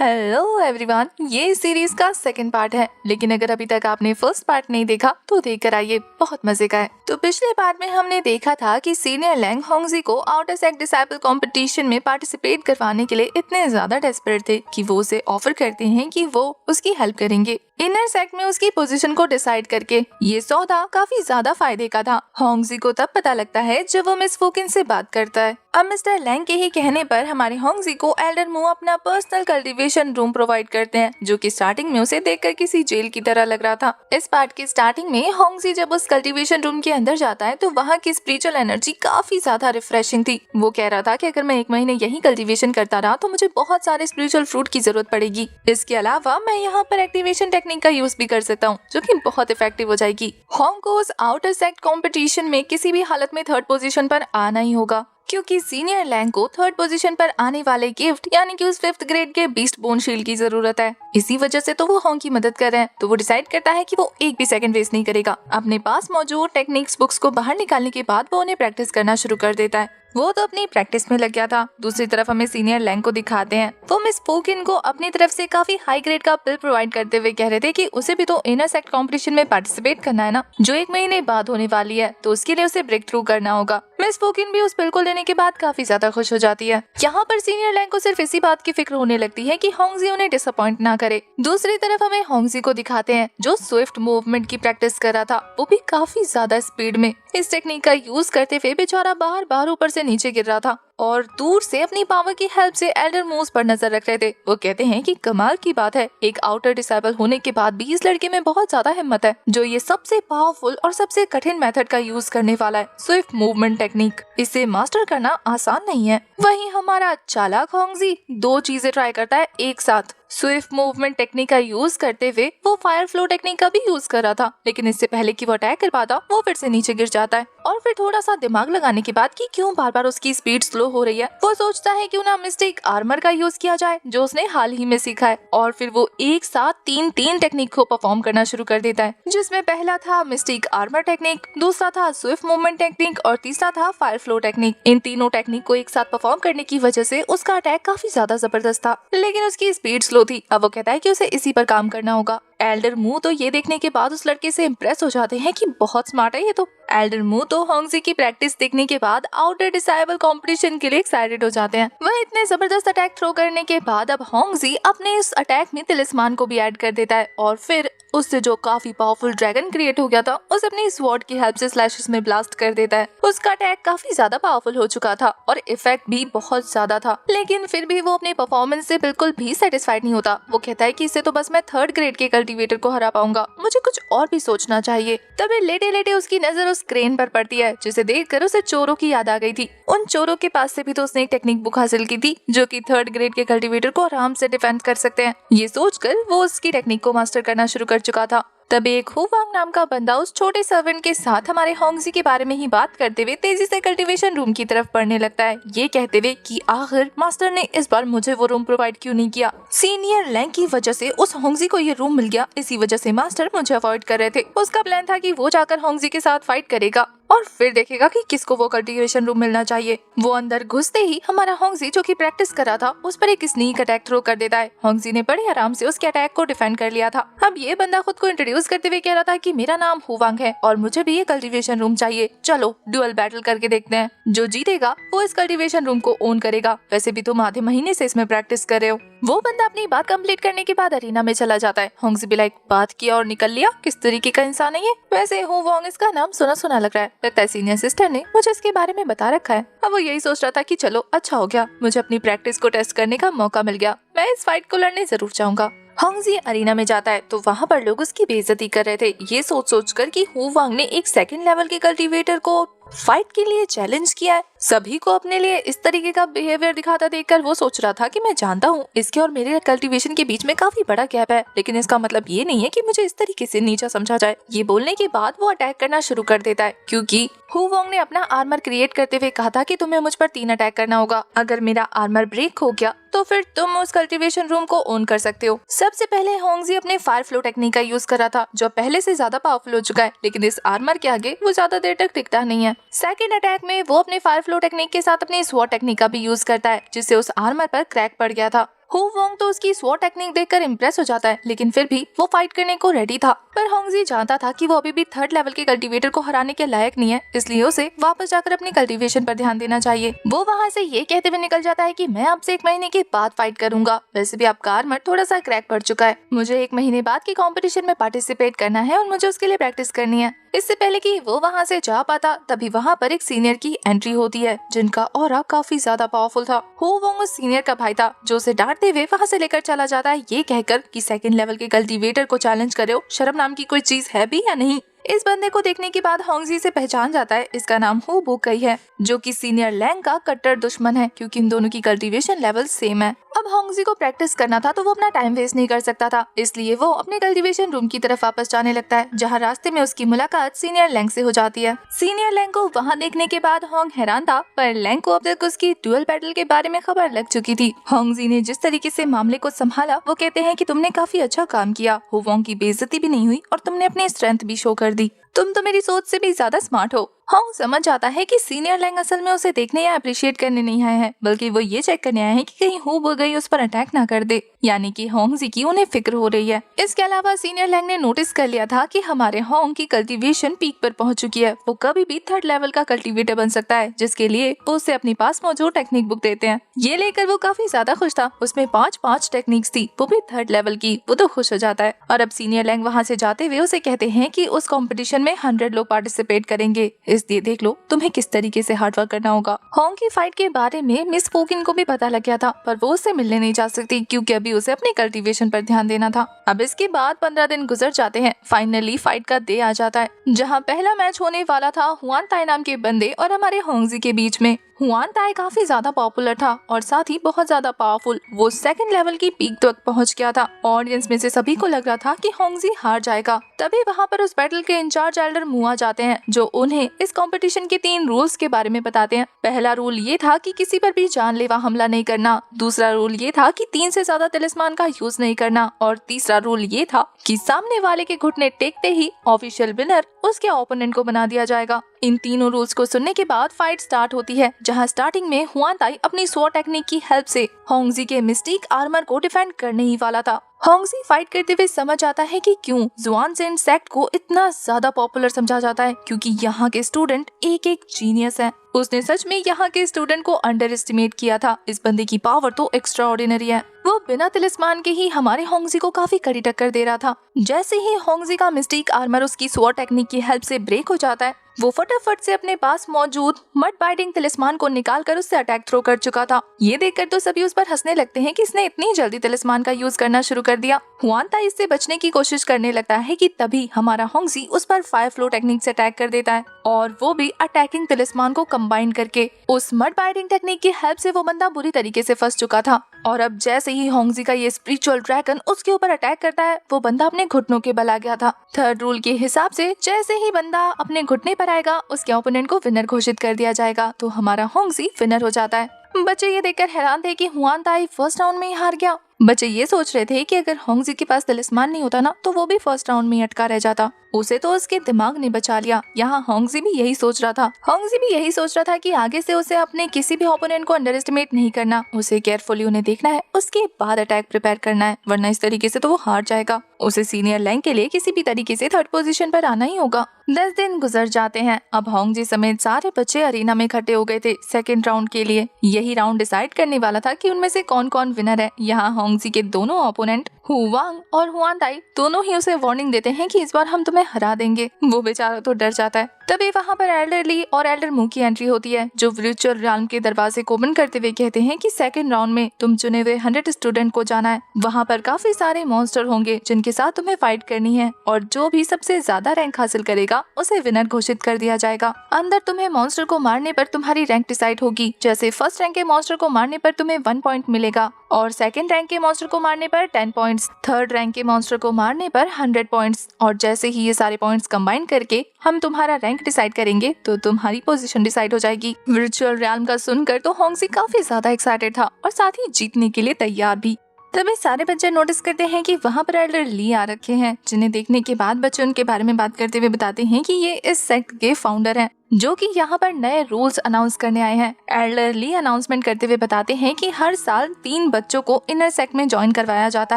Hello everyone, ये इस series का सेकंड पार्ट है, लेकिन अगर अभी तक आपने फर्स्ट पार्ट नहीं देखा तो देख कर आइए, बहुत मजे का है। तो पिछले पार्ट में हमने देखा था कि सीनियर लैंग होंगजी को आउटर सेक्ट डिसाइपल कंपटीशन में पार्टिसिपेट करवाने के लिए इतने ज्यादा डेस्परेट थे कि वो उसे ऑफर करते हैं कि वो उसकी हेल्प करेंगे इनर सेक्ट में उसकी पोजीशन को डिसाइड करके। ये सौदा काफी ज्यादा फायदे का था। होंगजी को तब पता लगता है जब वो मिस फुकिन से बात करता है। अब मिस्टर लैंग के ही कहने पर हमारे होंगजी को एल्डर मू अपना पर्सनल कल्टीवेशन रूम प्रोवाइड करते हैं, जो कि स्टार्टिंग में उसे देखकर किसी जेल की तरह लग रहा था। इस पार्ट की स्टार्टिंग में होंगजी जब उस कल्टीवेशन रूम के अंदर जाता है तो वहाँ की स्पिरिचुअल एनर्जी काफी ज्यादा रिफ्रेशिंग थी। वो कह रहा था कि अगर मैं 1 महीने यही कल्टीवेशन करता रहा तो मुझे बहुत सारे स्पिरिचुअल फ्रूट की जरूरत पड़ेगी। इसके अलावा मैं यहाँ पर एक्टिवेशन टेक्निक का यूज भी कर सकता हूँ, जो कि बहुत इफेक्टिव हो जाएगी। होंग को उस आउटर सेक्ट कंपटीशन में किसी भी हालत में 3rd पोजीशन पर आना ही होगा, क्योंकि सीनियर लैंग को 3rd पोजीशन पर आने वाले गिफ्ट यानी कि उस 5th ग्रेड के बीस्ट बोन शील्ड की जरूरत है। इसी वजह से तो वो होंग की मदद कर रहे हैं। तो वो डिसाइड करता है कि वो एक भी सेकंड वेस्ट नहीं करेगा। अपने पास मौजूद टेक्निक्स बुक्स को बाहर निकालने के बाद वो उन्हें प्रैक्टिस करना शुरू कर देता है। वो तो अपनी प्रैक्टिस में लग गया था। दूसरी तरफ हमें सीनियर लैंग को दिखाते हैं। वो मिस फुकिन को अपनी तरफ से काफी हाई ग्रेड का पिल प्रोवाइड करते हुए कह रहे थे कि उसे भी तो इनर सेक्ट कंपटीशन में पार्टिसिपेट करना है ना, जो 1 महीने बाद होने वाली है, तो उसके लिए उसे ब्रेक थ्रू करना होगा। मिस फुकिन भी उस पिल को लेने के बाद काफी ज्यादा खुश हो जाती है। यहाँ पर सीनियर लैंग को सिर्फ इसी बात की फिक्र होने लगती है कि होंगजी उन्हें डिसअपॉइंट ना करे। दूसरी तरफ हमें होंगजी को दिखाते हैं जो स्विफ्ट मूवमेंट की प्रैक्टिस कर रहा था, वो भी काफी ज्यादा स्पीड में। इस टेक्निक का यूज करते हुए बेचारा बार बार ऊपर से नीचे गिर रहा था और दूर से अपनी पावर की हेल्प से एल्डर मूव्स पर नजर रख रहे थे। वो कहते हैं कि कमाल की बात है, एक आउटर डिसाइपल होने के बाद भी इस लड़के में बहुत ज्यादा हिम्मत है, जो ये सबसे पावरफुल और सबसे कठिन मेथड का यूज करने वाला है, स्विफ्ट मूवमेंट टेक्निक। इसे मास्टर करना आसान नहीं है। वहीं हमारा चालाक होंगजी 2 चीजें ट्राई करता है एक साथ। स्विफ्ट मूवमेंट टेक्निक का यूज करते हुए वो फायर फ्लो टेक्निक का भी यूज कर रहा था, लेकिन इससे पहले कि वो अटैक कर पाता वो फिर से नीचे गिर जाता है। और फिर थोड़ा सा दिमाग लगाने के बाद कि क्यों बार बार उसकी स्पीड स्लो हो रही है, वो सोचता है क्यों ना मिस्टेक आर्मर का यूज किया जाए, जो उसने हाल ही में सीखा है। और फिर वो एक साथ 3 टेक्निक को परफॉर्म करना शुरू कर देता है, जिसमें पहला था मिस्टेक आर्मर टेक्निक, दूसरा था स्विफ्ट मूवमेंट टेक्निक और तीसरा था फायर फ्लो टेक्निक। इन तीनों टेक्निक को एक साथ परफॉर्म करने की वजह से उसका अटैक काफी ज्यादा जबरदस्त था, लेकिन उसकी स्पीड स्लो थी। अब वो कहता है कि उसे इसी पर काम करना होगा। एल्डर मू तो ये देखने के बाद उस लड़के से इम्प्रेस हो जाते हैं कि बहुत स्मार्ट है ये तो। एल्डर मू तो होंगजी की प्रैक्टिस देखने के बाद आउटर डिसाइबल कंपटीशन के लिए एक्साइटेड हो जाते हैं। वह इतने जबरदस्त अटैक थ्रो करने के बाद अब होंगजी अपने इस अटैक में तिलिस्मान को भी ऐड कर देता है और फिर उससे जो काफी पावरफुल ड्रैगन क्रिएट हो गया था उसे अपनी स्वॉर्ड की हेल्प से स्लैशेस में ब्लास्ट कर देता है। उसका अटैक काफी ज्यादा पावरफुल हो चुका था और इफेक्ट भी बहुत ज्यादा था, लेकिन फिर भी वो अपने परफॉर्मेंस से बिल्कुल भी सेटिस्फाइड नहीं होता। वो कहता है कि इससे तो बस मैं 3rd ग्रेड के कल्टीवेटर को हरा पाऊंगा, मुझे कुछ और भी सोचना चाहिए। तभी लेटे लेटे उसकी नजर उस क्रेन पर पड़ती है, जिसे देखकर उसे चोरों की याद आ गई थी। उन चोरों के पास से भी तो उसने एक टेक्निक बुक हासिल की थी, जो कि 3rd ग्रेड के कल्टीवेटर को आराम से डिफेंड कर सकते हैं। ये सोचकर वो उसकी टेक्निक को मास्टर करना शुरू कर चुका था। तब एक हुवांग नाम का बंदा उस छोटे सर्वेंट के साथ हमारे होंगजी के बारे में ही बात करते हुए तेजी से कल्टीवेशन रूम की तरफ बढ़ने लगता है, ये कहते हुए कि आखिर मास्टर ने इस बार मुझे वो रूम प्रोवाइड क्यों नहीं किया। सीनियर लैंग की वजह से उस होंगजी को ये रूम मिल गया, इसी वजह से मास्टर मुझे अवॉइड कर रहे थे। उसका प्लान था कि वो जाकर होंगजी के साथ फाइट करेगा और फिर देखेगा कि किसको वो कल्टीवेशन रूम मिलना चाहिए। वो अंदर घुसते ही हमारा होंगजी जो कि प्रैक्टिस कर रहा था उस पर एक स्नीक अटैक थ्रो कर देता है। होंगजी ने बड़े आराम से उसके अटैक को डिफेंड कर लिया था। अब ये बंदा खुद को इंट्रोड्यूस करते हुए कह रहा था कि मेरा नाम हुवांग है और मुझे भी ये कल्टीवेशन रूम चाहिए, चलो ड्यूअल बैटल करके देखते हैं। जो जीतेगा वो इस कल्टीवेशन रूम को ओन करेगा। वैसे भी तुम आधे महीने से इसमें प्रैक्टिस कर रहे हो। वो बंदा अपनी बात कंप्लीट करने के बाद अरीना में चला जाता है। होंगजी भी लाइक बात किया और निकल लिया, किस तरीके का इंसान है ये। वैसे हुवांग इसका नाम सुना सुना लग रहा है, लगता है सीनियर सिस्टर ने मुझे इसके बारे में बता रखा है। अब वो यही सोच रहा था कि चलो अच्छा हो गया, मुझे अपनी प्रैक्टिस को टेस्ट करने का मौका मिल गया, मैं इस फाइट को लड़ने जरूर चाहूंगा। होंगजी अरीना में जाता है तो वहाँ पर लोग उसकी बेइज्जती कर रहे थे, ये सोच कर कि हुवांग ने एक 2nd लेवल के कल्टीवेटर को फाइट के लिए चैलेंज किया है। सभी को अपने लिए इस तरीके का बिहेवियर दिखाता देखकर वो सोच रहा था कि मैं जानता हूँ इसके और मेरे कल्टीवेशन के बीच में काफी बड़ा गैप है, लेकिन इसका मतलब ये नहीं है कि मुझे इस तरीके से नीचा समझा जाए। ये बोलने के बाद वो अटैक करना शुरू कर देता है, क्योंकि हुवांग ने अपना आर्मर क्रिएट करते हुए कहा था कि तुम्हें मुझ पर 3 अटैक करना होगा। अगर मेरा आर्मर ब्रेक हो गया तो फिर तुम उस कल्टीवेशन रूम को ओन कर सकते हो। सबसे पहले होंगजी अपने फायर फ्लो टेक्निक का यूज कर रहा था, जो पहले से ज्यादा पावरफुल हो चुका है, लेकिन इस आर्मर के आगे वो ज्यादा देर तक टिकता नहीं है। 2nd अटैक में वो अपने फायर फ्लो टेक्निक के साथ अपनी स्वॉर्ड टेक्निक का भी यूज करता है, जिससे उस आर्मर पर क्रैक पड़ गया था। हु वोंग तो उसकी स्वॉट टेक्निक देखकर इम्प्रेस हो जाता है, लेकिन फिर भी वो फाइट करने को रेडी था। पर होंगजी जानता था कि वो अभी भी 3rd लेवल के कल्टीवेटर को हराने के लायक नहीं है, इसलिए उसे वापस जाकर अपनी कल्टीवेशन पर ध्यान देना चाहिए। वो वहाँ से ये कहते हुए निकल जाता है कि मैं आपसे 1 महीने के बाद फाइट करूंगा। वैसे भी आपका आर्मर थोड़ा सा क्रैक पड़ चुका है। मुझे 1 महीने बाद की कंपटीशन में पार्टिसिपेट करना है और मुझे उसके लिए प्रैक्टिस करनी है। इससे पहले कि वो वहाँ से जा पाता, तभी वहाँ पर एक सीनियर की एंट्री होती है, जिनका ऑरा काफी ज्यादा पावरफुल था। हु वोंग उस सीनियर का भाई था, जो उसे डांटते हुए वहाँ से लेकर चला जाता है, ये कहकर कि 2nd लेवल के कल्टीवेटर को चैलेंज करे हो, शर्म नाम की कोई चीज है भी या नहीं। इस बंदे को देखने के बाद होंगजी से पहचान जाता है, इसका नाम हु बुकई है, जो कि सीनियर लैंग का कट्टर दुश्मन है, क्योंकि इन दोनों की कल्टीवेशन लेवल सेम है। अब होंगजी को प्रैक्टिस करना था, तो वो अपना टाइम वेस्ट नहीं कर सकता था, इसलिए वो अपने कल्टीवेशन रूम की तरफ वापस जाने लगता है, जहाँ रास्ते में उसकी मुलाकात सीनियर लैंग से हो जाती है। सीनियर लैंग को वहाँ देखने के बाद होंग हैरान था, पर लैंग को अब तक उसकी ड्यूअल बैटल के बारे में खबर लग चुकी थी। होंगजी ने जिस तरीके से मामले को संभाला, वो कहते हैं कि तुमने काफी अच्छा काम किया, हु वोंग की बेइज्जती भी नहीं हुई और तुमने अपनी स्ट्रेंथ भी शो कर दी। तुम तो मेरी सोच से भी ज्यादा स्मार्ट हो। होंग समझ जाता है कि सीनियर लैंग असल में उसे देखने या अप्रिशिएट करने नहीं आए हैं, बल्कि वो ये चेक करने आए हैं कि कहीं हु बुकई उस पर अटैक ना कर दे, यानी कि होंगजी की उन्हें फिक्र हो रही है। इसके अलावा सीनियर लैंग ने नोटिस कर लिया था कि हमारे होंग की कल्टीवेशन पीक पर पहुंच चुकी है। वो कभी भी 3rd लेवल का कल्टीवेटर बन सकता है, जिसके लिए वो उसे अपने पास मौजूद टेक्निक बुक देते हैं। ये लेकर वो काफी ज्यादा खुश था। उसमें 5 टेक्निक्स थी, वो भी 3rd लेवल की। वो तो खुश हो जाता है। और अब सीनियर लैंग वहाँ से जाते हुए उसे कहते हैं कि उस कॉम्पिटिशन में 100 लोग पार्टिसिपेट करेंगे, इसलिए देख लो तुम्हें किस तरीके से हार्ड वर्क करना होगा। होंग की फाइट के बारे में मिस फोकिन को भी पता लग गया था, पर वो उससे मिलने नहीं जा सकती, क्योंकि अभी उसे अपने कल्टीवेशन पर ध्यान देना था। अब इसके बाद 15 दिन गुजर जाते हैं। फाइनली फाइट का डे आ जाता है, जहाँ पहला मैच होने वाला था हुआन ताई नाम के बंदे और हमारे होंगजी के बीच में। हुआन ताई काफी ज्यादा पॉपुलर था और साथ ही बहुत ज्यादा पावरफुल। वो 2nd लेवल की पीक तक पहुंच गया था। ऑडियंस में से सभी को लग रहा था कि होंगजी हार जाएगा। तभी वहाँ पर उस बैटल के इंचार्ज एल्डर मु आ जाते हैं, जो उन्हें इस कंपटीशन के 3 रूल्स के बारे में बताते हैं। पहला रूल ये था कि किसी पर भी जानलेवा हमला नहीं करना। दूसरा रूल ये था कि 3 से ज्यादा तिलिस्मान का यूज नहीं करना। और तीसरा रूल ये था कि सामने वाले के घुटने टेकते ही ऑफिशियल विनर उसके ओपोनेंट को बना दिया जाएगा। इन तीनों रूल्स को सुनने के बाद फाइट स्टार्ट होती है, जहां स्टार्टिंग में हुआन ताई अपनी स्वॉर्ड टेक्निक की हेल्प से होंगजी के मिस्टिक आर्मर को डिफेंड करने ही वाला था। होंगजी फाइट करते हुए समझ आता है कि क्यों जुआनजेन सेक्ट को इतना ज्यादा पॉपुलर समझा जाता है, क्योंकि यहाँ के स्टूडेंट एक जीनियस हैं। उसने सच में यहाँ के स्टूडेंट को अंडर एस्टिमेट किया था। इस बंदे की पावर तो एक्स्ट्रा ऑर्डिनरी है। वो बिना तिलिस्मान के ही हमारे होंगजी को काफी कड़ी टक्कर दे रहा था। जैसे ही होंगजी का मिस्टिक आर्मर उसकी स्वॉर्ड टेक्निक की हेल्प से ब्रेक हो जाता है, वो फटाफट से अपने पास मौजूद मड बाइटिंग तिलिस्मान को निकालकर उससे अटैक थ्रो कर चुका था। ये देखकर तो सभी उस पर हंसने लगते हैं कि इसने इतनी जल्दी तिलिस्मान का यूज करना शुरू कर दिया। हुआन ताई इससे बचने की कोशिश करने लगता है कि तभी हमारा होंगजी उस पर फायर फ्लो टेक्निक से अटैक कर देता है, और वो भी अटैकिंग तिलिस्मान को कंबाइन करके। उस मड बाइटिंग टेक्निक की हेल्प से वो बंदा बुरी तरीके से फंस चुका था, और अब जैसे ही होंगजी का ये स्पिरिचुअल ड्रैगन उसके ऊपर अटैक करता है, वो बंदा अपने घुटनों के बल आ गया था। 3rd रूल के हिसाब से जैसे ही बंदा अपने घुटने पर आएगा, उसके ओपोनेंट को विनर घोषित कर दिया जाएगा, तो हमारा होंगजी विनर हो जाता है। बच्चे ये देखकर हैरान थे कि हुआन ताई फर्स्ट राउंड में ही हार गया। बच्चे ये सोच रहे थे कि अगर होंगजी के पास तिलिस्मान नहीं होता ना, तो वो भी फर्स्ट राउंड में ही अटका रह जाता। उसे तो उसके दिमाग ने बचा लिया। यहाँ होंगजी भी यही सोच रहा था। होंगजी भी यही सोच रहा था कि आगे से उसे अपने किसी भी ओपोनेंट को अंडर एस्टिमेट नहीं करना। उसे केयरफुली उन्हें देखना है, उसके बाद अटैक प्रिपेयर करना है, वरना इस तरीके से तो वो हार जाएगा। उसे सीनियर लैंग के लिए किसी भी तरीके से 3rd पोजीशन पर आना ही होगा। 10 दिन गुजर जाते हैं। अब होंगजी समेत सारे बच्चे अरीना में इकट्ठे हो गए थे 2nd राउंड के लिए। यही राउंड डिसाइड करने वाला था कि उनमें से कौन कौन विनर है। यहाँ होंगजी के दोनों ओपोनेंट हु वांग और हुआन ताई दोनों ही उसे वार्निंग देते हैं कि इस बार हम तुम्हें हरा देंगे। वो बेचारा तो डर जाता है। तभी वहाँ पर एल्डर ली और एल्डर मू की एंट्री होती है, जो वर्चुअल रियल्म के दरवाजे को ओपन करते हुए कहते हैं कि 2nd राउंड में तुम चुने हुए 100 स्टूडेंट को जाना है। वहाँ पर काफी सारे मॉन्स्टर होंगे जिनके साथ तुम्हें फाइट करनी है, और जो भी सबसे ज्यादा रैंक हासिल करेगा उसे विनर घोषित कर दिया जाएगा। अंदर तुम्हें मॉन्स्टर को मारने पर तुम्हारी रैंक डिसाइड होगी। जैसे 1st रैंक के मॉन्स्टर को मारने पर तुम्हें 1 पॉइंट मिलेगा, और 2nd रैंक के मॉन्स्टर को मारने पर 10 पॉइंट्स, 3rd रैंक के मॉन्स्टर को मारने पर 100 पॉइंट्स। और जैसे ही ये सारे पॉइंट्स कंबाइन करके हम तुम्हारा रैंक डिसाइड करेंगे, तो तुम्हारी पोजीशन डिसाइड हो जाएगी। वर्चुअल रियल्म का सुनकर तो होंगजी काफी ज्यादा एक्साइटेड था, और साथ ही जीतने के लिए तैयार भी। तभी सारे बच्चे नोटिस करते हैं कि वहाँ पर एल्डर ली आ रखे हैं, जिन्हें देखने के बाद बच्चे उनके बारे में बात करते हुए बताते हैं कि ये इस सेक्ट के फाउंडर हैं। जो कि यहाँ पर नए रूल्स अनाउंस करने आए हैं। एल्डर ली अनाउंसमेंट करते हुए बताते हैं कि हर साल 3 बच्चों को इनर सेक्ट में ज्वाइन करवाया जाता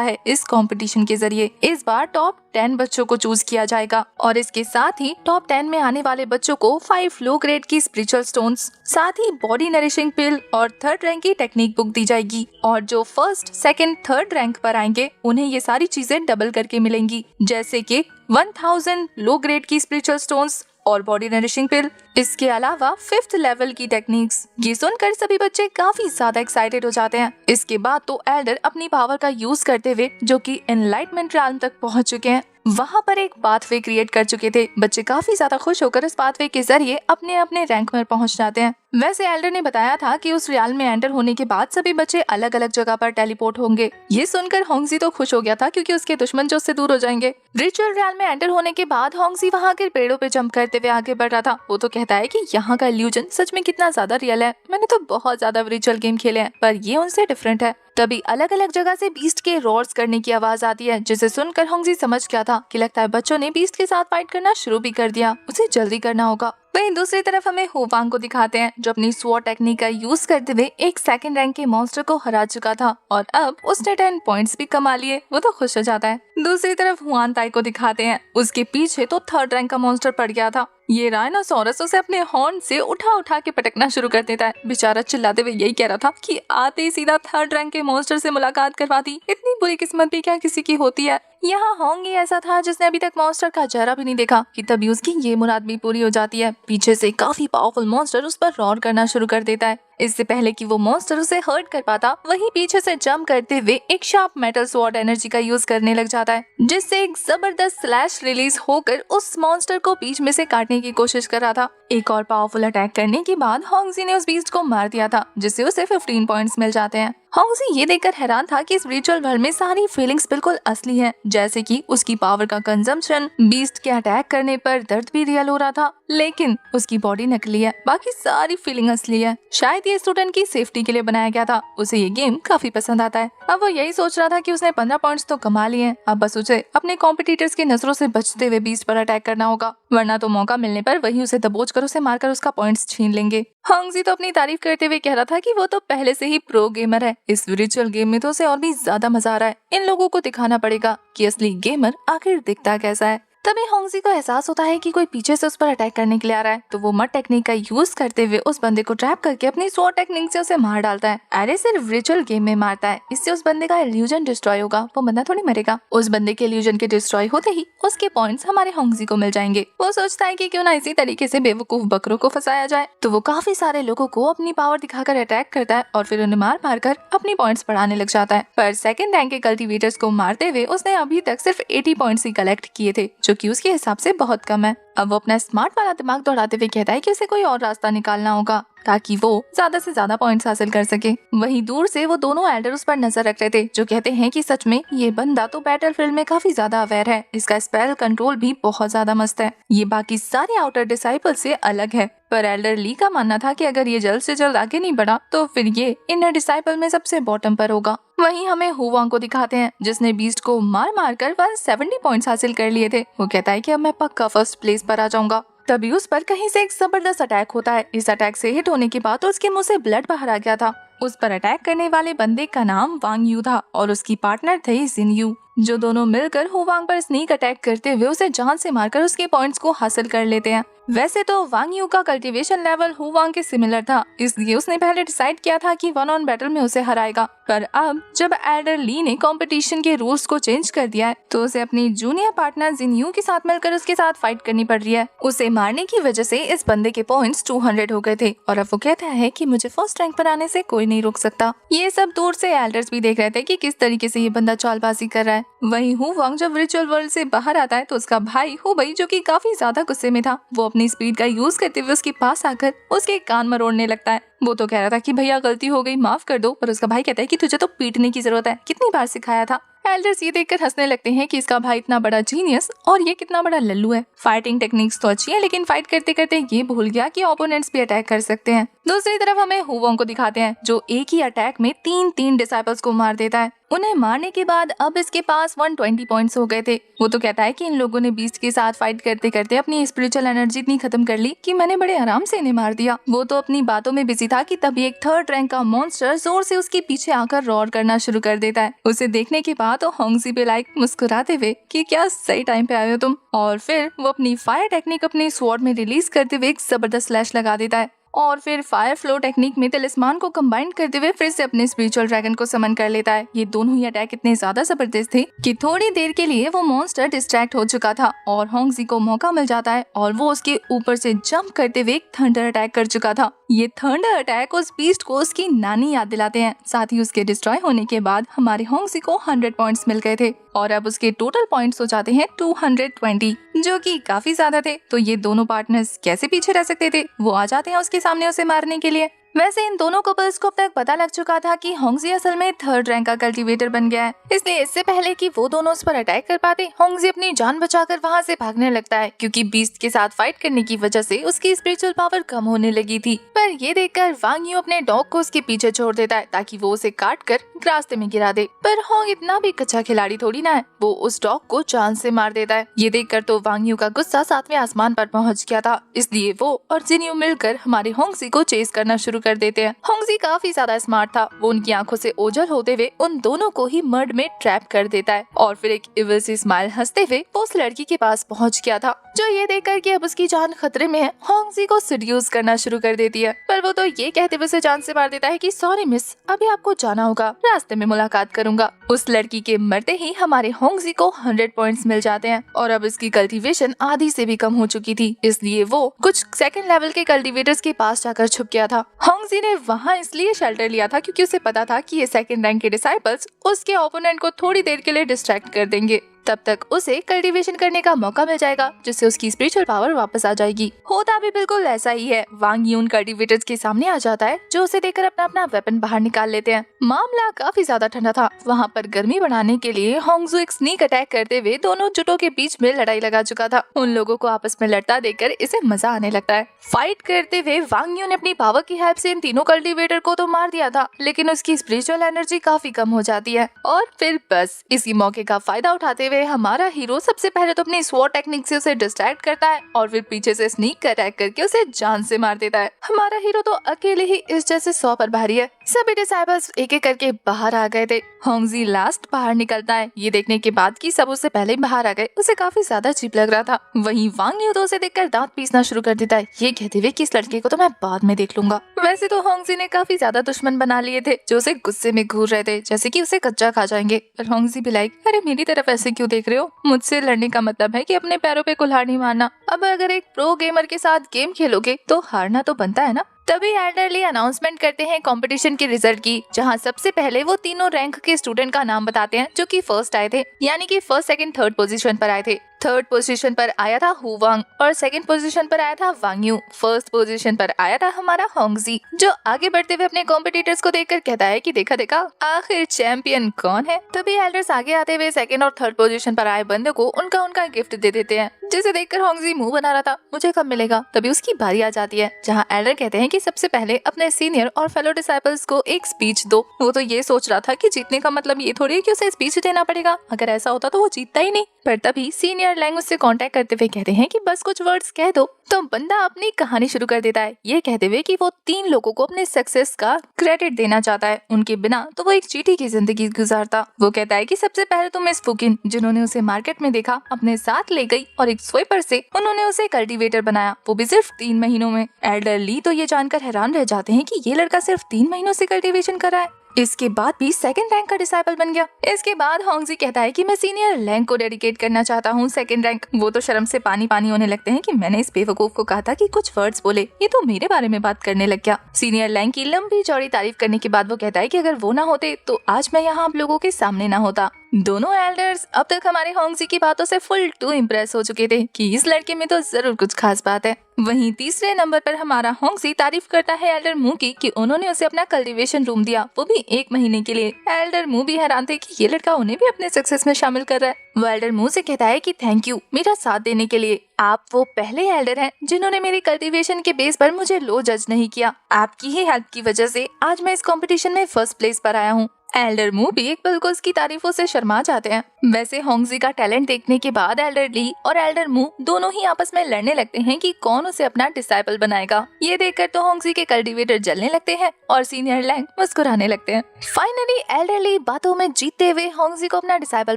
है इस कंपटीशन के जरिए। इस बार टॉप 10 बच्चों को चूज किया जाएगा और इसके साथ ही टॉप 10 में आने वाले बच्चों को 5 लो ग्रेड की स्पिरिचुअल स्टोन्स, साथ ही बॉडी नरिशिंग पिल और 3rd रैंक की टेक्निक बुक दी जाएगी। और जो 1st, 2nd, 3rd रैंक पर आएंगे उन्हें ये सारी चीजें डबल करके मिलेंगी, जैसे कि 1000 लो ग्रेड की स्पिरिचुअल स्टोन्स और बॉडी नरिशिंग पिल। इसके अलावा 5th लेवल की टेक्निक्स। ये सुनकर सभी बच्चे काफी ज्यादा एक्साइटेड हो जाते हैं। इसके बाद तो एल्डर अपनी पावर का यूज करते हुए जो कि एनलाइटमेंट realm तक पहुंच चुके हैं, वहाँ पर एक पाथवे क्रिएट कर चुके थे। बच्चे काफी ज्यादा खुश होकर इस पाथवे के जरिए अपने अपने रैंक में पहुंच जाते हैं। वैसे एल्डर ने बताया था कि उस रियल में एंटर होने के बाद सभी बच्चे अलग अलग जगह पर टेलीपोर्ट होंगे। ये सुनकर होंगजी तो खुश हो गया था क्योंकि उसके दुश्मन जो उससे दूर हो जाएंगे। रिचुअल रियल में एंटर होने के बाद होंगजी वहाँ के पेड़ों पे जंप करते हुए आगे बढ़ रहा था। वो तो कहता है कि यहाँ का इल्यूजन सच में कितना ज्यादा रियल है। मैंने तो बहुत ज्यादा रिचुअल गेम खेले हैं पर ये उनसे डिफरेंट है। तभी अलग अलग जगह से बीस्ट के रोर्स करने की आवाज आती है, जिसे सुनकर होंगजी समझ गया था कि लगता है बच्चों ने बीस्ट के साथ फाइट करना शुरू भी कर दिया। उसे जल्दी करना होगा। वहीं दूसरी तरफ हमें हुवांग को दिखाते हैं जो अपनी स्वॉर्ड टेक्निक का यूज करते हुए एक 2nd रैंक के मॉन्स्टर को हरा चुका था और अब उसने 10 पॉइंट्स भी कमा लिए। वो तो खुश हो जाता है। दूसरी तरफ हुआन ताई को दिखाते हैं, उसके पीछे तो 3rd रैंक का मॉन्स्टर पड़ गया था। ये राइनोसोरस उसे अपने हॉर्न से उठा उठा के पटकना शुरू कर देता है। बेचारा चिल्लाते हुए यही कह रहा था कि आते ही सीधा 3rd रैंक के मॉन्स्टर से मुलाकात करवा दी। इतनी बुरी किस्मत भी क्या किसी की होती है। यहाँ होंगी ऐसा था जिसने अभी तक मॉन्स्टर का चेहरा भी नहीं देखा कि तभी उसकी ये मुराद भी पूरी हो जाती है। पीछे से काफी पावरफुल मॉन्स्टर उस पर रॉर करना शुरू कर देता है। इससे पहले कि वो मॉन्स्टर उसे हर्ट कर पाता, वहीं पीछे से जंप करते हुए एक शार्प मेटल स्वॉर्ड एनर्जी का यूज करने लग जाता है, जिससे एक जबरदस्त स्लैश रिलीज होकर उस मॉन्स्टर को बीच में से काटने की कोशिश कर रहा था। एक और पावरफुल अटैक करने के बाद होंगजी ने उस बीस्ट को मार दिया था, जिससे उसे 15 पॉइंट्स मिल जाते हैं। होंगजी ये देखकर हैरान था कि इस रिचुअल वर्ल्ड में सारी फीलिंग्स बिल्कुल असली हैं, जैसे कि उसकी पावर का कंजम्पशन, बीस्ट के अटैक करने पर दर्द भी रियल हो रहा था, लेकिन उसकी बॉडी नकली है, बाकी सारी फीलिंग असली है। शायद ये स्टूडेंट की सेफ्टी के लिए बनाया गया था। उसे ये गेम काफी पसंद आता है। अब वो यही सोच रहा था कि उसने 15 पॉइंट्स तो कमा लिए हैं, अब बस उसे अपने कॉम्पिटिटर्स की नजरों से बचते हुए बीस्ट पर अटैक करना होगा, वरना तो मौका मिलने पर वही उसे दबोच कर उसे मारकर उसका पॉइंट्स छीन लेंगे। होंगजी तो अपनी तारीफ करते हुए कह रहा था कि वो तो पहले से ही प्रो गेमर है। इस रिचुअल गेम में तो उसे और भी ज्यादा मजा आ रहा है। इन लोगों को दिखाना पड़ेगा कि असली गेमर आखिर दिखता कैसा है। तभी होंगजी को एहसास होता है कि कोई पीछे से उस पर अटैक करने के लिए आ रहा है, तो वो मड टेक्निक का यूज करते हुए उस बंदे को ट्रैप करके अपनी स्वॉर्ड टेक्निक से उसे मार डालता है। अरे सिर्फ रिचुअल गेम में मारता है, इससे उस बंदे का इल्यूजन डिस्ट्रॉय होगा, वो बंदा थोड़ी मरेगा। उस बंदे के इल्यूजन के डिस्ट्रॉय होते ही उसके पॉइंट्स हमारे होंगजी को मिल जाएंगे। वो सोचता है कि क्यों ना इसी तरीके से बेवकूफ बकरों को फंसाया जाए, तो वो काफी सारे लोगों को अपनी पावर दिखाकर अटैक करता है और फिर उन्हें मार मार कर अपनी पॉइंट्स बढ़ाने लग जाता है। पर 2nd रैंक के कल्टिवेटर्स को मारते हुए उसने अभी तक सिर्फ 80 पॉइंट्स ही कलेक्ट किए थे, जो कि उसके हिसाब से बहुत कम है। अब वो अपना स्मार्ट वाला दिमाग दौड़ाते हुए कहता है कि उसे कोई और रास्ता निकालना होगा ताकि वो ज्यादा से ज्यादा पॉइंट्स हासिल कर सके। वहीं दूर से वो दोनों एल्डर उस पर नजर रख रहे थे, जो कहते हैं कि सच में ये बंदा तो बैटलफील्ड में काफी ज्यादा अवेयर है, इसका स्पेल कंट्रोल भी बहुत ज्यादा मस्त है, ये बाकी सारे आउटर डिसाइपल से अलग है। पर एल्डर ली का मानना था कि अगर ये जल्द से जल्द आगे नहीं बढ़ा तो फिर ये इनर डिसाइपल में सबसे बॉटम पर होगा। वहीं हमें हुवांग को दिखाते हैं जिसने बीस्ट को मार मार कर 170 पॉइंट्स हासिल कर लिए थे। वो कहता है कि अब मैं पक्का फर्स्ट प्लेस पर आ जाऊंगा। तभी उस पर कहीं से एक जबरदस्त अटैक होता है। इस अटैक से हिट होने के बाद उसके मुंह से ब्लड बाहर आ गया था। उस पर अटैक करने वाले बंदे का नाम वांग यू था और उसकी पार्टनर थे जिन यू, जो दोनों मिलकर हुवांग पर स्नीक अटैक करते हुए उसे जान से मारकर उसके पॉइंट्स को हासिल कर लेते हैं। वैसे तो वांग यू का कल्टीवेशन लेवल हुवांग के सिमिलर था, इसलिए उसने पहले डिसाइड किया था कि 1 ऑन बैटल में उसे हराएगा। पर अब जब एल्डर ली ने कंपटीशन के रूल्स को चेंज कर दिया है, तो उसे अपनी जूनियर पार्टनर जिन यू के साथ मिलकर उसके साथ फाइट करनी पड़ रही है। उसे मारने की वजह से इस बंदे के पॉइंट्स 200 हो गए थे और अब वो कहता है कि मुझे फर्स्ट रैंक पर आने से कोई नहीं रोक सकता। ये सब दूर से एल्डर्स भी देख रहे थे कि किस तरीके से ये बंदा चालबाजी कर रहा है। वहीं हुवांग जब रिचुअल वर्ल्ड से बाहर आता है तो उसका भाई हुबई, जो कि काफी ज्यादा गुस्से में था, वो अपनी स्पीड का यूज करते हुए उसके पास आकर उसके कान मरोड़ने लगता है। वो तो कह रहा था कि भैया गलती हो गई, माफ कर दो, पर उसका भाई कहता है कि तुझे तो पीटने की जरूरत है, कितनी बार सिखाया था। एल्डर्स ये देखकर हंसने लगते हैं कि इसका भाई इतना बड़ा जीनियस और ये कितना बड़ा लल्लू है। फाइटिंग टेक्निक्स तो अच्छी है, लेकिन फाइट करते करते ये भूल गया कि ओपोनेंट्स भी अटैक कर सकते हैं। दूसरी तरफ हमें हुवांग को दिखाते हैं जो एक ही अटैक में 3 डिसाइपल्स को मार देता है। उन्हें मारने के बाद अब इसके पास 120 पॉइंट्स हो गए थे। वो तो कहता है कि इन लोगों ने बीस्ट के साथ फाइट करते करते अपनी स्पिरिचुअल एनर्जी इतनी खत्म कर ली कि मैंने बड़े आराम से इन्हें मार दिया। वो तो अपनी बातों में बिजी था कि तभी एक 3rd रैंक का मॉन्स्टर जोर से उसके पीछे आकर रॉर करना शुरू कर देता है। उसे देखने के बाद वो होंगजी पे मुस्कुराते हुए कि क्या सही टाइम पे आए हो तुम, और फिर वो अपनी फायर टेक्निक अपने स्वॉर्ड में रिलीज करते हुए एक जबरदस्त स्लैश लगा देता है और फिर फायर फ्लो टेक्निक में तिलिस्मान को कंबाइन करते हुए फिर से अपने स्पिरिचुअल ड्रैगन को समन कर लेता है। ये दोनों ही अटैक इतने ज्यादा जबरदस्त थे कि थोड़ी देर के लिए वो मॉन्स्टर डिस्ट्रैक्ट हो चुका था और होंगजी को मौका मिल जाता है और वो उसके ऊपर से जंप करते हुए एक थंडर अटैक कर चुका था। ये थंडर अटैक उस बीस्ट को उसकी नानी याद दिलाते हैं। साथ ही उसके डिस्ट्रॉय होने के बाद हमारे होंगजी को 100 पॉइंट्स मिल गए थे और अब उसके टोटल पॉइंट्स हो जाते हैं 220, जो कि काफी ज्यादा थे। तो ये दोनों पार्टनर्स कैसे पीछे रह सकते थे? वो आ जाते हैं उसके सामने उसे मारने के लिए। वैसे इन दोनों कपल्स को अब तक पता लग चुका था कि होंगजी असल में 3rd रैंक का कल्टीवेटर बन गया है, इसलिए इससे पहले कि वो दोनों उस पर अटैक कर पाते, होंगजी अपनी जान बचाकर वहाँ से भागने लगता है क्योंकि बीस्ट के साथ फाइट करने की वजह से उसकी स्पिरिचुअल पावर कम होने लगी थी। पर ये देखकर वांग यू अपने डॉग को उसके पीछे छोड़ देता है ताकि वो उसे काट कर रास्ते में गिरा दे। पर होंग इतना भी कच्चा खिलाड़ी थोड़ी ना है, वो उस डॉग को जान से मार देता है। ये देखकर तो वांग यू का गुस्सा 7वें आसमान पर पहुँच गया था, इसलिए वो और जिन्यू मिलकर हमारे होंगजी को चेस करना शुरू कर देते हैं। होंगजी काफी ज्यादा स्मार्ट था, वो उनकी आंखों से ओझल होते हुए उन दोनों को ही मर्ड में ट्रैप कर देता है और फिर एक इविल सी स्माइल हंसते हुए वो उस लड़की के पास पहुंच गया था, जो ये देखकर कि अब उसकी जान खतरे में है, होंगजी को सीड्यूस करना शुरू कर देती है। पर वो तो ये कहते हुए उसे जान से मार देता है कि सॉरी मिस, अभी आपको जाना होगा, रास्ते में मुलाकात करूंगा। उस लड़की के मरते ही हमारे होंगजी को 100 पॉइंट्स मिल जाते हैं और अब इसकी कल्टीवेशन आधी से भी कम हो चुकी थी, इसलिए वो कुछ 2nd लेवल के कल्टीवेटर्स के पास जाकर छुप गया था। होंगजी ने वहाँ इसलिए शेल्टर लिया था क्योंकि उसे पता था कि ये 2nd रैंक के डिसाइपल्स उसके ओपोनेंट को थोड़ी देर के लिए डिस्ट्रैक्ट कर देंगे, तब तक उसे कल्टीवेशन करने का मौका मिल जाएगा जिससे उसकी स्पिरिचुअल पावर वापस आ जाएगी। होता भी बिल्कुल ऐसा ही है। वांग यून कल्टीवेटर्स के सामने आ जाता है, जो उसे देखकर अपना अपना वेपन बाहर निकाल लेते हैं। मामला काफी ज्यादा ठंडा था, वहाँ पर गर्मी बढ़ाने के लिए होंगजू एक स्नीक अटैक करते हुए दोनों जुटों के बीच में लड़ाई लगा चुका था। उन लोगों को आपस में लड़ता देखकर इसे मजा आने लगता है। फाइट करते हुए वांग यू ने अपनी पावर की हेल्प से इन तीनों कल्टीवेटर को तो मार दिया था, लेकिन उसकी स्पिरिचुअल एनर्जी काफी कम हो जाती है और फिर बस इसी मौके का फायदा उठाते हुए हमारा हीरो सबसे पहले तो अपनी स्वॉर्ड टेक्निक से उसे डिस्ट्रैक्ट करता है और फिर पीछे से स्नीक अटैक करके उसे जान से मार देता है। हमारा हीरो तो अकेले ही इस जैसे 100 पर भारी है। सभी डिसाइपल्स एक एक करके बाहर आ गए थे। होंगजी लास्ट बाहर निकलता है। ये देखने के बाद कि सब उससे पहले बाहर आ गए, उसे काफी ज्यादा अजीब लग रहा था। वहीं वांग यू तो उसे देखकर दांत पीसना शुरू कर देता है, ये कहते हुए कि इस लड़के को तो मैं बाद में देख लूंगा। वैसे तो होंगजी ने काफी ज्यादा दुश्मन बना लिए थे जो उसे गुस्से में घूर रहे थे, जैसे कि उसे कच्चा खा जाएंगे। पर होंगजी भी लाइक, अरे मेरी तरफ ऐसे क्यों देख रहे हो? मुझसे लड़ने का मतलब है कि अपने पैरों पे कुल्हाड़ी नहीं मारना। अब अगर एक प्रो गेमर के साथ गेम खेलोगे तो हारना तो बनता है ना। तभी एल्डरली अनाउंसमेंट करते हैं कंपटीशन के रिजल्ट की, जहां सबसे पहले वो तीनों रैंक के स्टूडेंट का नाम बताते हैं जो कि फर्स्ट आए थे, यानी कि फर्स्ट, सेकंड, थर्ड पोजीशन पर आए थे। थर्ड पोजीशन पर आया था हुवांग और सेकंड पोजीशन पर आया था वांग यू। फर्स्ट पोजीशन पर आया था हमारा होंगजी, जो आगे बढ़ते हुए अपने कॉम्पिटिटर्स को देखकर कहता है कि देखा देखा आखिर चैंपियन कौन है। तभी एल्डर्स आगे आते हुए सेकंड और थर्ड पोजीशन पर आए बंदे को उनका उनका गिफ्ट दे देते हैं, जिसे देखकर होंगजी मुंह बना रहा था, मुझे कब मिलेगा। तभी उसकी बारी आ जाती है, जहाँ एल्डर कहते हैं कि सबसे पहले अपने सीनियर और फेलो डिसाइपल्स को एक स्पीच दो। वो तो ये सोच रहा था कि जीतने का मतलब ये थोड़ी है कि उसे स्पीच देना पड़ेगा, अगर ऐसा होता तो वो जीतता ही नहीं। पर तभी सीनियर लैंग उससे कांटेक्ट करते हुए कहते हैं कि बस कुछ वर्ड्स कह दो। तो बंदा अपनी कहानी शुरू कर देता है, ये कहते हुए कि वो 3 लोगों को अपने सक्सेस का क्रेडिट देना चाहता है, उनके बिना तो वो एक चींटी की जिंदगी गुजारता। वो कहता है कि सबसे पहले तो मिस फुकिन, जिन्होंने उसे मार्केट में देखा, अपने साथ ले गई और एक स्वीपर से उन्होंने उसे कल्टीवेटर बनाया, वो भी सिर्फ 3 महीनों में। एल्डर ली तो ये जानकर हैरान रह जाते हैं कि ये लड़का सिर्फ 3 महीनों से कल्टीवेशन कर रहा है, इसके बाद भी सेकंड रैंक का डिसाइपल बन गया। इसके बाद होंगजी कहता है कि मैं सीनियर लैंग को डेडिकेट करना चाहता हूँ सेकंड रैंक। वो तो शर्म से पानी पानी होने लगते हैं कि मैंने इस बेवकूफ को कहा था कि कुछ वर्ड्स बोले, ये तो मेरे बारे में बात करने लग गया। सीनियर लैंग की लंबी चौड़ी तारीफ करने के बाद वो कहता है कि अगर वो ना होते तो आज मैं यहाँ आप लोगों के सामने ना होता। दोनों एल्डर्स अब तक हमारे होंगजी की बातों से फुल टू इम्प्रेस हो चुके थे कि इस लड़के में तो जरूर कुछ खास बात है। वहीं तीसरे नंबर पर हमारा होंगजी तारीफ करता है एल्डर मू की कि उन्होंने उसे अपना कल्टीवेशन रूम दिया, वो भी 1 महीने के लिए। एल्डर मू भी हैरान थे कि ये लड़का उन्हें भी अपने सक्सेस में शामिल कर रहा है। वो एल्डर मू से कहता है कि थैंक यू मेरा साथ देने के लिए। आप वो पहले एल्डर हैं जिन्होंने मेरी कल्टीवेशन के बेस पर मुझे लो जज नहीं किया। आपकी ही हेल्प की वजह से आज मैं इस कंपटीशन में फर्स्ट प्लेस पर आया हूँ। एल्डर मू भी एक पल को उसकी तारीफों से शर्मा जाते हैं। वैसे होंगजी का टैलेंट देखने के बाद एल्डर ली और एल्डर मू दोनों ही आपस में लड़ने लगते हैं कि कौन उसे अपना डिसाइपल बनाएगा। ये देखकर तो होंगजी के कल्टीवेटर जलने लगते हैं और सीनियर लैंग मुस्कुराने लगते हैं। फाइनली एल्डर ली बातों में जीतते हुए होंगजी को अपना डिसाइपल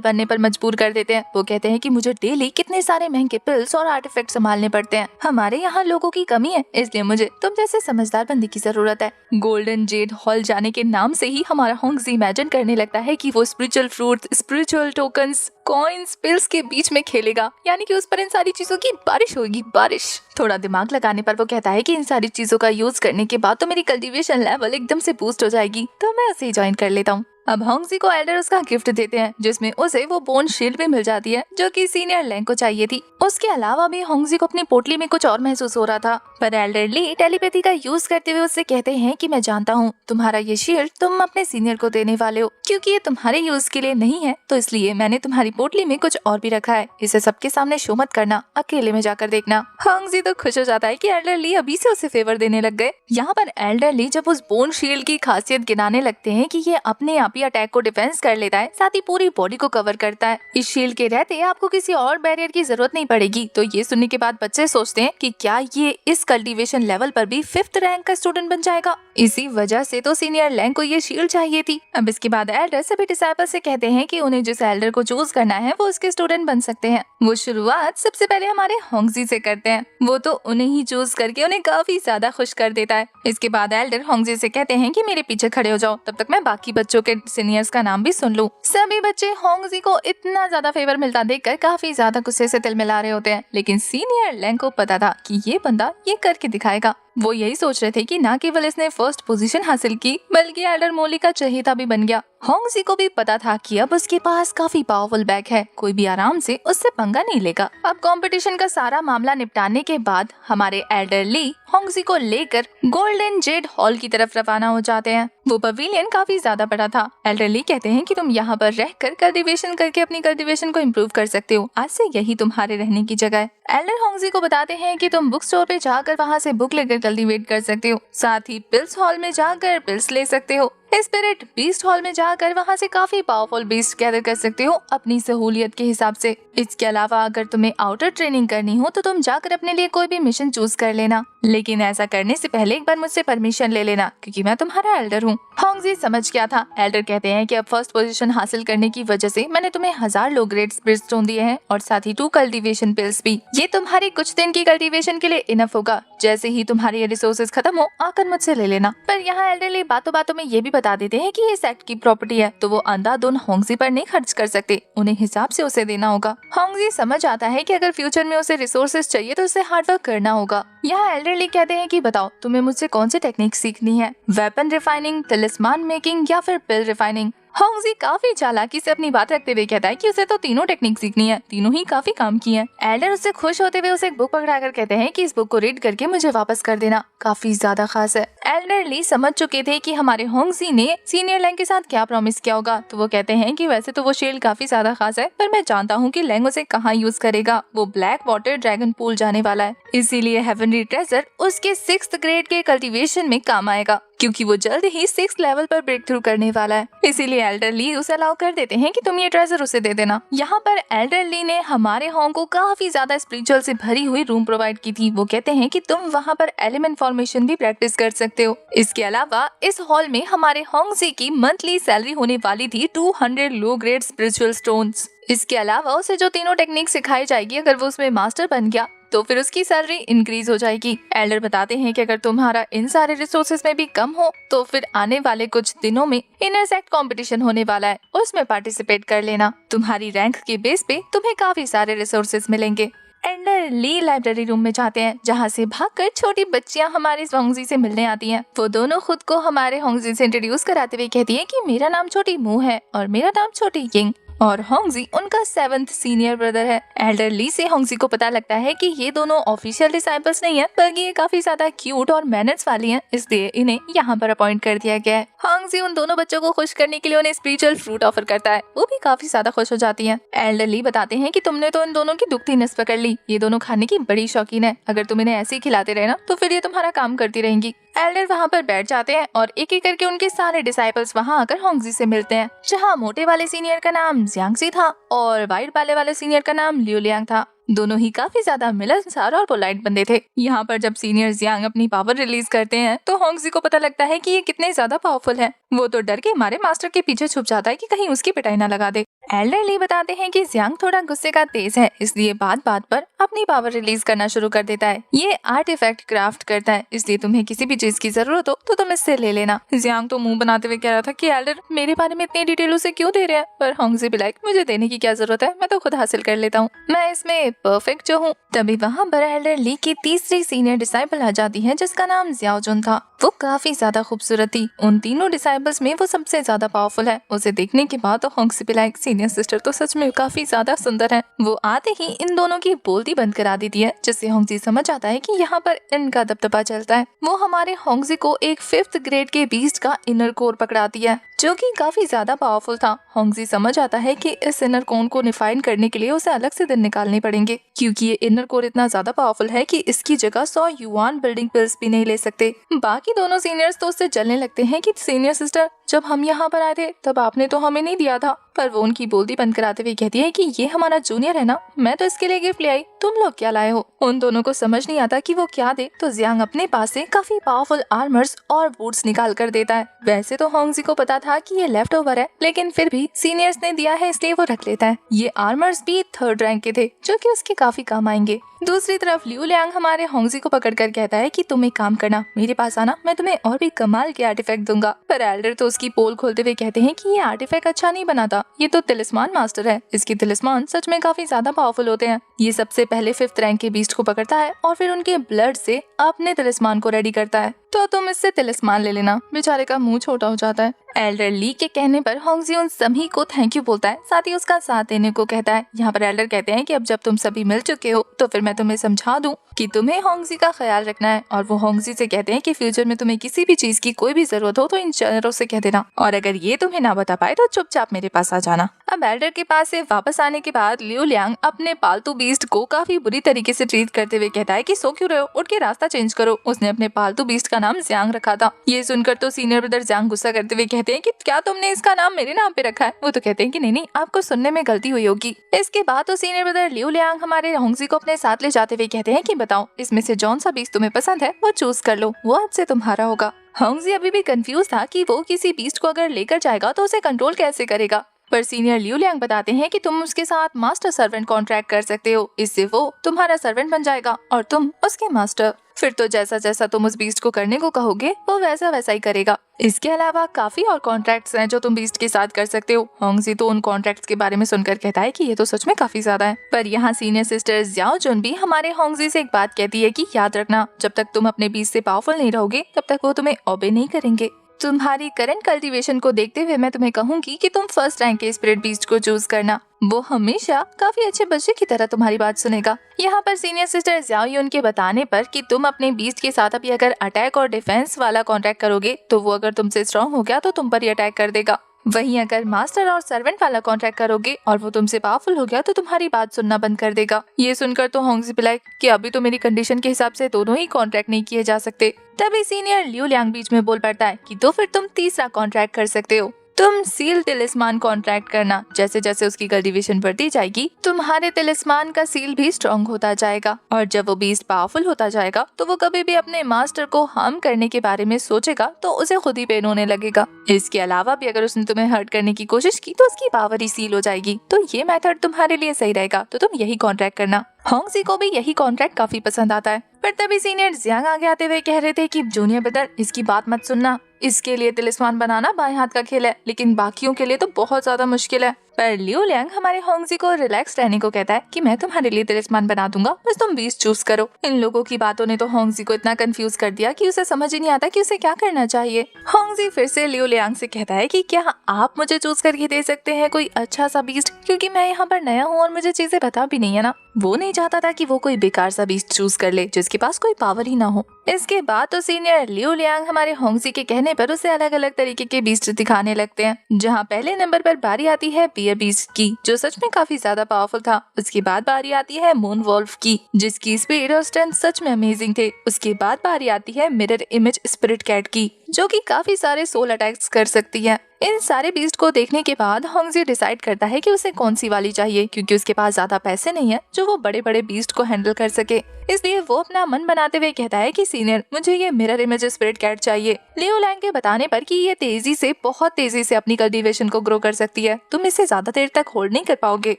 बनने पर मजबूर कर देते हैं। वो कहते हैं कि मुझे डेली कितने सारे महंगे पिल्स और आर्टिफैक्ट संभालने पड़ते हैं। हमारे यहाँ लोगों की कमी है, इसलिए मुझे तुम जैसे समझदार बंदे की जरूरत है। गोल्डन जेड हॉल जाने के नाम से ही हमारा होंगजी इमेजिन करने लगता है कि वो spiritual fruit, spiritual tokens, coins, pills के बीच में खेलेगा, यानी कि उस पर इन सारी चीजों की बारिश होगी, बारिश। थोड़ा दिमाग लगाने पर वो कहता है कि इन सारी चीजों का यूज करने के बाद तो मेरी कल्टीवेशन लेवल एकदम से बूस्ट हो जाएगी, तो मैं उसे ज्वाइन कर लेता हूँ। अब होंगजी को एल्डर उसका गिफ्ट देते हैं, जिसमें उसे वो बोन शील्ड भी मिल जाती है जो कि सीनियर लैंग को चाहिए थी। उसके अलावा भी होंगजी को अपनी पोटली में कुछ और महसूस हो रहा था, पर एल्डर ली टेलीपैथी का यूज करते हुए उससे कहते हैं कि मैं जानता हूँ तुम्हारा ये शील्ड तुम अपने सीनियर को देने वाले हो, क्योंकि ये तुम्हारे यूज के लिए नहीं है, तो इसलिए मैंने तुम्हारी पोटली में कुछ और भी रखा है। इसे सबके सामने शो मत करना, अकेले में जाकर देखना। होंगजी तो खुश हो जाता है कि एल्डर ली अभी से उसे फेवर देने लग गए। यहाँ पर एल्डर ली जब उस बोन शील्ड की खासियत गिनाने लगते हैं कि ये अपने आप ही अटैक को डिफेंस कर लेता है, साथ ही पूरी बॉडी को कवर करता है। इस शील्ड के रहते आपको किसी और बैरियर की जरूरत नहीं पड़ेगी। तो ये सुनने के बाद बच्चे सोचते हैं कि क्या ये इस कल्टीवेशन लेवल पर भी 5th रैंक का स्टूडेंट बन जाएगा। इसी वजह से तो सीनियर लैंग को ये शील्ड चाहिए थी। अब इसके बाद एल्डर सभी डिसाइपल से कहते हैं कि उन्हें जिस एल्डर को चूज करना है वो उसके स्टूडेंट बन सकते हैं। वो शुरुआत सबसे पहले हमारे होंगजी से करते हैं। वो तो उन्हें ही चूज करके उन्हें काफी ज्यादा खुश कर देता है। इसके बाद एल्डर होंगजी से कहते हैं कि मेरे पीछे खड़े हो जाओ, तब तक मैं बाकी बच्चों के सीनियर्स का नाम भी सुन लूं। सभी बच्चे होंगजी को इतना ज्यादा फेवर मिलता देखकर काफी ज्यादा गुस्से से तिलमिला रहे होते हैं, लेकिन सीनियर लैंग को पता था कि ये बंदा ये करके दिखाएगा। वो यही सोच रहे थे कि न केवल इसने फर्स्ट पोजीशन हासिल की, बल्कि एल्डर मोली का चहेता भी बन गया। होंगजी को भी पता था कि अब उसके पास काफी पावरफुल बैग है, कोई भी आराम से उससे पंगा नहीं लेगा। अब कंपटीशन का सारा मामला निपटाने के बाद हमारे एल्डर ली होंगजी को लेकर गोल्डन जेड हॉल की तरफ रवाना हो जाते हैं। वो पवेलियन काफी ज्यादा बड़ा था। एल्डर ली कहते हैं कि तुम यहाँ पर रहकर कल्टीवेशन करके अपनी कल्टीवेशन को इम्प्रूव कर सकते हो, आज से यही तुम्हारे रहने की जगह है। एल्डर होंगजी को बताते हैं कि तुम बुक स्टोर पे जाकर वहाँ से बुक लेकर कल्टीवेट कर सकते हो, साथ ही पिल्स हॉल में जाकर पिल्स ले सकते हो। स्पिरिट बीस्ट हॉल में जाकर वहाँ से काफी पावरफुल बीस्ट गैदर कर सकते हो अपनी सहूलियत के हिसाब से। इसके अलावा अगर तुम्हें आउटर ट्रेनिंग करनी हो तो तुम जाकर अपने लिए कोई भी मिशन चूज कर लेना, लेकिन ऐसा करने से पहले एक बार मुझसे परमिशन ले लेना, क्योंकि मैं तुम्हारा एल्डर हूँ। होंगजी समझ गया था। एल्डर कहते हैं कि अब फर्स्ट पोजीशन हासिल करने की वजह से मैंने तुम्हें 1000 लो ग्रेड स्पिरिट स्टोन दिए हैं और साथ ही 2 कल्टीवेशन पिल्स भी। ये तुम्हारी कुछ दिन की कल्टीवेशन के लिए इनफ होगा। जैसे ही तुम्हारे रिसोर्सेज खत्म हो आकर मुझसे ले लेना। पर यहाँ एल्डरली बातों बातों में ये भी बता देते हैं कि ये सेट की प्रॉपर्टी है, तो वो अंधाधुन होंगजी पर नहीं खर्च कर सकते, उन्हें हिसाब से उसे देना होगा। होंगजी समझ आता है कि अगर फ्यूचर में उसे रिसोर्सेज चाहिए तो उसे हार्डवर्क करना होगा। यहाँ एल्डरली कहते हैं कि बताओ तुम्हें मुझसे कौन सी टेक्निक सीखनी है, वेपन रिफाइनिंग, टिलिस्मान मेकिंग या फिर पिल रिफाइनिंग। होंगजी काफी चालाकी से अपनी बात रखते हुए कहता है कि उसे तो तीनों टेक्निक सीखनी है, तीनों ही काफी काम की हैं। एल्डर उससे खुश होते हुए उसे एक बुक पकड़ाकर कहते हैं कि इस बुक को रीड करके मुझे वापस कर देना, काफी ज्यादा खास है। एल्डर ली समझ चुके थे कि हमारे होंगजी ने सीनियर लैंग के साथ क्या प्रॉमिस किया होगा, तो वो कहते हैं कि वैसे तो वो शील्ड काफी ज्यादा खास है, पर मैं जानता हूँ कि लैंग उसे कहाँ यूज करेगा। वो ब्लैक वाटर ड्रैगन पूल जाने वाला है, इसीलिए हेवनली ट्रेजर उसके 6th ग्रेड के कल्टीवेशन में काम आएगा, क्योंकि वो जल्द ही 6th लेवल पर ब्रेक थ्रू करने वाला है। इसीलिए एल्डर ली उसे अलाउ कर देते हैं कि तुम ये ट्रेजर उसे दे देना। यहाँ पर एल्डर ली ने हमारे होंग को काफी ज्यादा स्पिरिचुअल से भरी हुई रूम प्रोवाइड की थी। वो कहते हैं कि तुम वहाँ पर एलिमेंट फॉर्मेशन भी प्रैक्टिस कर सकते हो। इसके अलावा इस हॉल में हमारे होंगजी की मंथली सैलरी होने वाली थी 200 लो ग्रेड स्पिरिचुअल स्टोन्स। इसके अलावा उसे जो तीनों टेक्निक सिखाई जाएगी, अगर वो उसमें मास्टर बन गया तो फिर उसकी सैलरी इंक्रीज हो जाएगी। एल्डर बताते हैं कि अगर तुम्हारा इन सारे रिसोर्सेज में भी कम हो तो फिर आने वाले कुछ दिनों में इनर सेक्ट कंपटीशन होने वाला है, उसमें पार्टिसिपेट कर लेना। तुम्हारी रैंक के बेस पे तुम्हें काफी सारे रिसोर्सेज मिलेंगे। एल्डर ली लाइब्रेरी रूम में जाते हैं, जहाँ से भागकर छोटी बच्चियां हमारे होंगजी से मिलने आती हैं। वो दोनों खुद को हमारे होंगजी से इंट्रोड्यूस कराते हुए कहती है कि मेरा नाम छोटी मू है और मेरा नाम छोटी यिंग, और होंगजी उनका 7th सीनियर ब्रदर है। एल्डर ली से होंगजी को पता लगता है कि ये दोनों ऑफिशियल डिसाइपल्स नहीं है, बल्कि ये काफी ज्यादा क्यूट और मैनर्स वाली हैं, इसलिए इन्हें यहाँ पर अपॉइंट कर दिया गया है। होंगजी उन दोनों बच्चों को खुश करने के लिए उन्हें स्पिरिचुअल फ्रूट ऑफर करता है, वो भी काफी ज्यादा खुश हो जाती हैं। एल्डर ली बताते हैं कि तुमने तो इन दोनों की दुखती नस पकड़ ली, ये दोनों खाने की बड़ी शौकीन है, अगर तुम इन्हें ऐसे ही खिलाते रहे ना तो फिर ये तुम्हारा काम करती रहेंगी। एल्डर वहाँ पर बैठ जाते हैं और एक एक करके उनके सारे डिसाइपल्स वहाँ आकर होंगजी से मिलते हैं, जहाँ मोटे वाले सीनियर का नाम जियांगजी था और वाइट वाले सीनियर का नाम लिu लियांग था। दोनों ही काफी ज्यादा मिलनसार और पोलाइट बंदे थे। यहाँ पर जब सीनियर जियांग अपनी पावर रिलीज करते हैं तो होंगजी को पता लगता है कि ये कितने ज्यादा पावरफुल हैं। वो तो डर के मारे मास्टर के पीछे छुप जाता है कि कहीं उसकी पिटाई ना लगा दे। एल्डर ली बताते हैं कि जियांग थोड़ा गुस्से का तेज है, इसलिए बात बात पर अपनी पावर रिलीज करना शुरू कर देता है। ये आर्टिफैक्ट क्राफ्ट करता है, इसलिए तुम्हें किसी भी चीज की जरूरत हो तो तुम इससे ले लेना। जियांग तो मुंह बनाते हुए कह रहा था कि एल्डर मेरे बारे में इतनी डिटेल उसे क्यों दे रहे हैं, पर होंगजी भी लाइक मुझे देने की क्या जरूरत है, मैं तो खुद हासिल कर लेता हूँ, मैं इसमें परफेक्ट जो हूँ। तभी वहाँ पर एल्डर ली की तीसरी सीनियर डिसाइपल आ जाती है, जिसका नाम जियाओजुन था। वो काफी ज्यादा खूबसूरत थी। उन तीनों डिसाइपल्स में वो सबसे ज्यादा पावरफुल है। उसे देखने के बाद होंगजी भी लाइक सीनियर सिस्टर तो सच में काफी ज्यादा सुंदर है। वो आते ही इन दोनों की बोलती बंद करा देती है, जिससे होंगजी समझ आता है कि यहाँ पर इनका दबदबा चलता है। वो हमारे होंगजी को एक 5th ग्रेड के बीस्ट का इनर कोर पकड़ाती है, जो कि काफी ज्यादा पावरफुल था। होंगजी समझ आता है कि इस इनर कोर को डिफाइन करने के लिए उसे अलग से दिन निकालने पड़ेंगे, क्योंकि ये इनर कोर इतना ज्यादा पावरफुल है कि इसकी जगह 100 युआन बिल्डिंग पिल्स भी नहीं ले सकते। बाकी दोनों सीनियर्स तो उससे जलने लगते हैं कि सीनियर सिस्टर जब हम यहाँ पर आए थे तब आपने तो हमें नहीं दिया था, पर वो उनकी बोलती बंद कराते हुए कहती है कि ये हमारा जूनियर है ना, मैं तो इसके लिए गिफ्ट ले आई, तुम लोग क्या लाए हो। उन दोनों को समझ नहीं आता कि वो क्या दे, तो जियांग अपने पास से काफी पावरफुल आर्मर्स और बूट्स निकाल कर देता है। वैसे तो होंगजी को पता था कि ये लेफ्ट ओवर है, लेकिन फिर भी सीनियर्स ने दिया है इसलिए वो रख लेता है। ये आर्मर्स भी 3rd रैंक के थे, जो कि उसके काफी काम आएंगे। दूसरी तरफ लिu लियांग हमारे होंगजी को पकड़कर कहता है कि तुम एक काम करना, मेरे पास आना, मैं तुम्हें और भी कमाल के आर्टिफैक्ट दूंगा। पर एल्डर तो उसकी पोल खोलते हुए कहते हैं कि ये आर्टिफैक्ट अच्छा नहीं बनाता, ये तो तिलिस्मान मास्टर है, इसके तिलिस्मान सच में काफी ज्यादा पावरफुल होते हैं। ये सबसे पहले 5th रैंक के बीस्ट को पकड़ता है और फिर उनके ब्लड से अपने तिलिस्मान को रेडी करता है। तो तुम इससे तिलिस्मान ले लेना। बेचारे का मुंह छोटा हो जाता है। एल्डर ली के कहने पर होंगजी उन सभी को थैंक यू बोलता है, साथ ही उसका साथ देने को कहता है। यहाँ पर एल्डर कहते हैं कि अब जब तुम सभी मिल चुके हो तो फिर मैं तुम्हें समझा दूं कि तुम्हें होंगजी का ख्याल रखना है। और वो होंगजी से कहते हैं कि फ्यूचर में तुम्हें किसी भी चीज की कोई भी जरूरत हो तो इन चेहरों से कह देना, और अगर ये तुम्हें ना बता पाए तो चुपचाप मेरे पास आ जाना। अब एल्डर के पास से वापस आने के बाद लिu लियांग अपने पालतू बीस्ट को काफी बुरी तरीके से ट्रीट करते हुए कहता है कि सो क्यों रहे हो, उठ के रास्ता चेंज करो। उसने अपने पालतू बीस्ट का नाम जियांग रखा था। ये सुनकर तो सीनियर ब्रदर जियांग गुस्सा करते हुए कहते हैं कि क्या तुमने इसका नाम मेरे नाम पे रखा है। वो तो कहते हैं कि नहीं, आपको सुनने में गलती हुई होगी। इसके बाद तो सीनियर ब्रदर लिu लियांग हमारे होंगजी को अपने साथ ले जाते हुए कहते हैं कि बताओ इसमें से जौन सा बीस्ट तुम्हें पसंद है वो चूज कर लो, वो आज से तुम्हारा होगा। होंगजी अभी भी कंफ्यूज था कि वो किसी बीस्ट को अगर लेकर जाएगा तो उसे कंट्रोल कैसे करेगा, पर सीनियर लिu लियांग बताते हैं कि तुम उसके साथ मास्टर सर्वेंट कॉन्ट्रैक्ट कर सकते हो, इससे वो तुम्हारा सर्वेंट बन जाएगा और तुम उसके मास्टर। फिर तो जैसा जैसा तुम उस बीस्ट को करने को कहोगे वो वैसा वैसा ही करेगा। इसके अलावा काफी और कॉन्ट्रैक्ट्स हैं जो तुम बीस्ट के साथ कर सकते हो। होंगजी तो उन कॉन्ट्रैक्ट्स के बारे में सुनकर कहता है कि ये तो सच में काफी ज्यादा है। पर यहाँ सीनियर सिस्टर जियाओजुन भी हमारे होंगजी से एक बात कहती है कि याद रखना, जब तक तुम अपने बीस्ट से पावरफुल नहीं रहोगे तब तक वो तुम्हें ओबे नहीं करेंगे। तुम्हारी करंट कल्टीवेशन को देखते हुए मैं तुम्हें कहूंगी कि तुम 1st रैंक के स्पिरिट बीस्ट को चूज करना, वो हमेशा काफी अच्छे बच्चे की तरह तुम्हारी बात सुनेगा। यहाँ पर सीनियर सिस्टर जियाओयुन के बताने पर कि तुम अपने बीस्ट के साथ अभी अगर अटैक और डिफेंस वाला कॉन्ट्रैक्ट करोगे तो वो अगर तुमसे स्ट्रॉन्ग हो गया तो तुम पर ही अटैक कर देगा। वहीं अगर मास्टर और सर्वेंट वाला कॉन्ट्रैक्ट करोगे और वो तुमसे पावरफुल हो गया तो तुम्हारी बात सुनना बंद कर देगा। ये सुनकर तो होंगजी भी लाइक कि अभी तो मेरी कंडीशन के हिसाब से दोनों ही कॉन्ट्रैक्ट नहीं किए जा सकते। तभी सीनियर लिu लियांग बीच में बोल पड़ता है कि तो फिर तुम तीसरा कॉन्ट्रैक्ट कर सकते हो, तुम सील तिलिस्मान कॉन्ट्रैक्ट करना। जैसे जैसे उसकी कल्टीवेशन बढ़ती जाएगी तुम्हारे तिलिस्मान का सील भी स्ट्रॉन्ग होता जाएगा, और जब वो बीस्ट पावरफुल होता जाएगा तो वो कभी भी अपने मास्टर को हार्म करने के बारे में सोचेगा तो उसे खुद ही पेन होने लगेगा। इसके अलावा भी अगर उसने तुम्हें हर्ट करने की कोशिश की तो उसकी पावर ही सील हो जाएगी। तो ये मेथड तुम्हारे लिए सही रहेगा, तो तुम यही कॉन्ट्रैक्ट करना। होंगजी को भी यही कॉन्ट्रैक्ट काफी पसंद आता है। पर तभी सीनियर जियांग आगे आते हुए कह रहे थे कि जूनियर ब्रदर इसकी बात मत सुनना, इसके लिए तिलिस्मान बनाना बाएं हाथ का खेल है, लेकिन बाकियों के लिए तो बहुत ज्यादा मुश्किल है। पर लिu लियांग हमारे होंगजी को रिलैक्स रहने को कहता है कि मैं तुम्हारे लिए तिलिस्मान बना दूंगा, बस तुम बीस्ट चूज करो। इन लोगों की बातों ने तो होंगजी को इतना कंफ्यूज कर दिया कि उसे समझ ही नहीं आता कि उसे क्या करना चाहिए। होंगजी फिर से लिu लियांग से कहता है कि क्या आप मुझे चूज करके दे सकते हैं कोई अच्छा सा बीस्ट, क्योंकि मैं यहाँ पर नया हूँ और मुझे चीजें पता भी नहीं है ना। वो नहीं चाहता था कि वो कोई बेकार सा बीस्ट चूज कर ले जिसके पास कोई पावर ही ना हो। इसके बाद तो सीनियर लिu लियांग हमारे होंगजी के कहने पर उसे अलग अलग तरीके के बीस्ट दिखाने लगते हैं, जहाँ पहले नंबर पर बारी आती है फियर बीस्ट की, जो सच में काफी ज्यादा पावरफुल था। उसके बाद बारी आती है मून वॉल्फ की, जिसकी स्पीड और स्ट्रेंथ सच में अमेजिंग थे। उसके बाद बारी आती है मिरर इमेज स्पिरिट कैट की, जो कि काफी सारे सोल अटैक्स कर सकती है। इन सारे बीस्ट को देखने के बाद होंगजी डिसाइड करता है कि उसे कौन सी वाली चाहिए, क्योंकि उसके पास ज्यादा पैसे नहीं है जो वो बड़े बड़े बीस्ट को हैंडल कर सके। इसलिए वो अपना मन बनाते हुए कहता है कि सीनियर, मुझे ये मिरर इमेज स्पिरिट कैट चाहिए। लियो लैंग के बताने पर कि ये बहुत तेजी से अपनी कल्टीवेशन को ग्रो कर सकती है, तुम इसे ज्यादा देर तक होल्ड नहीं कर पाओगे।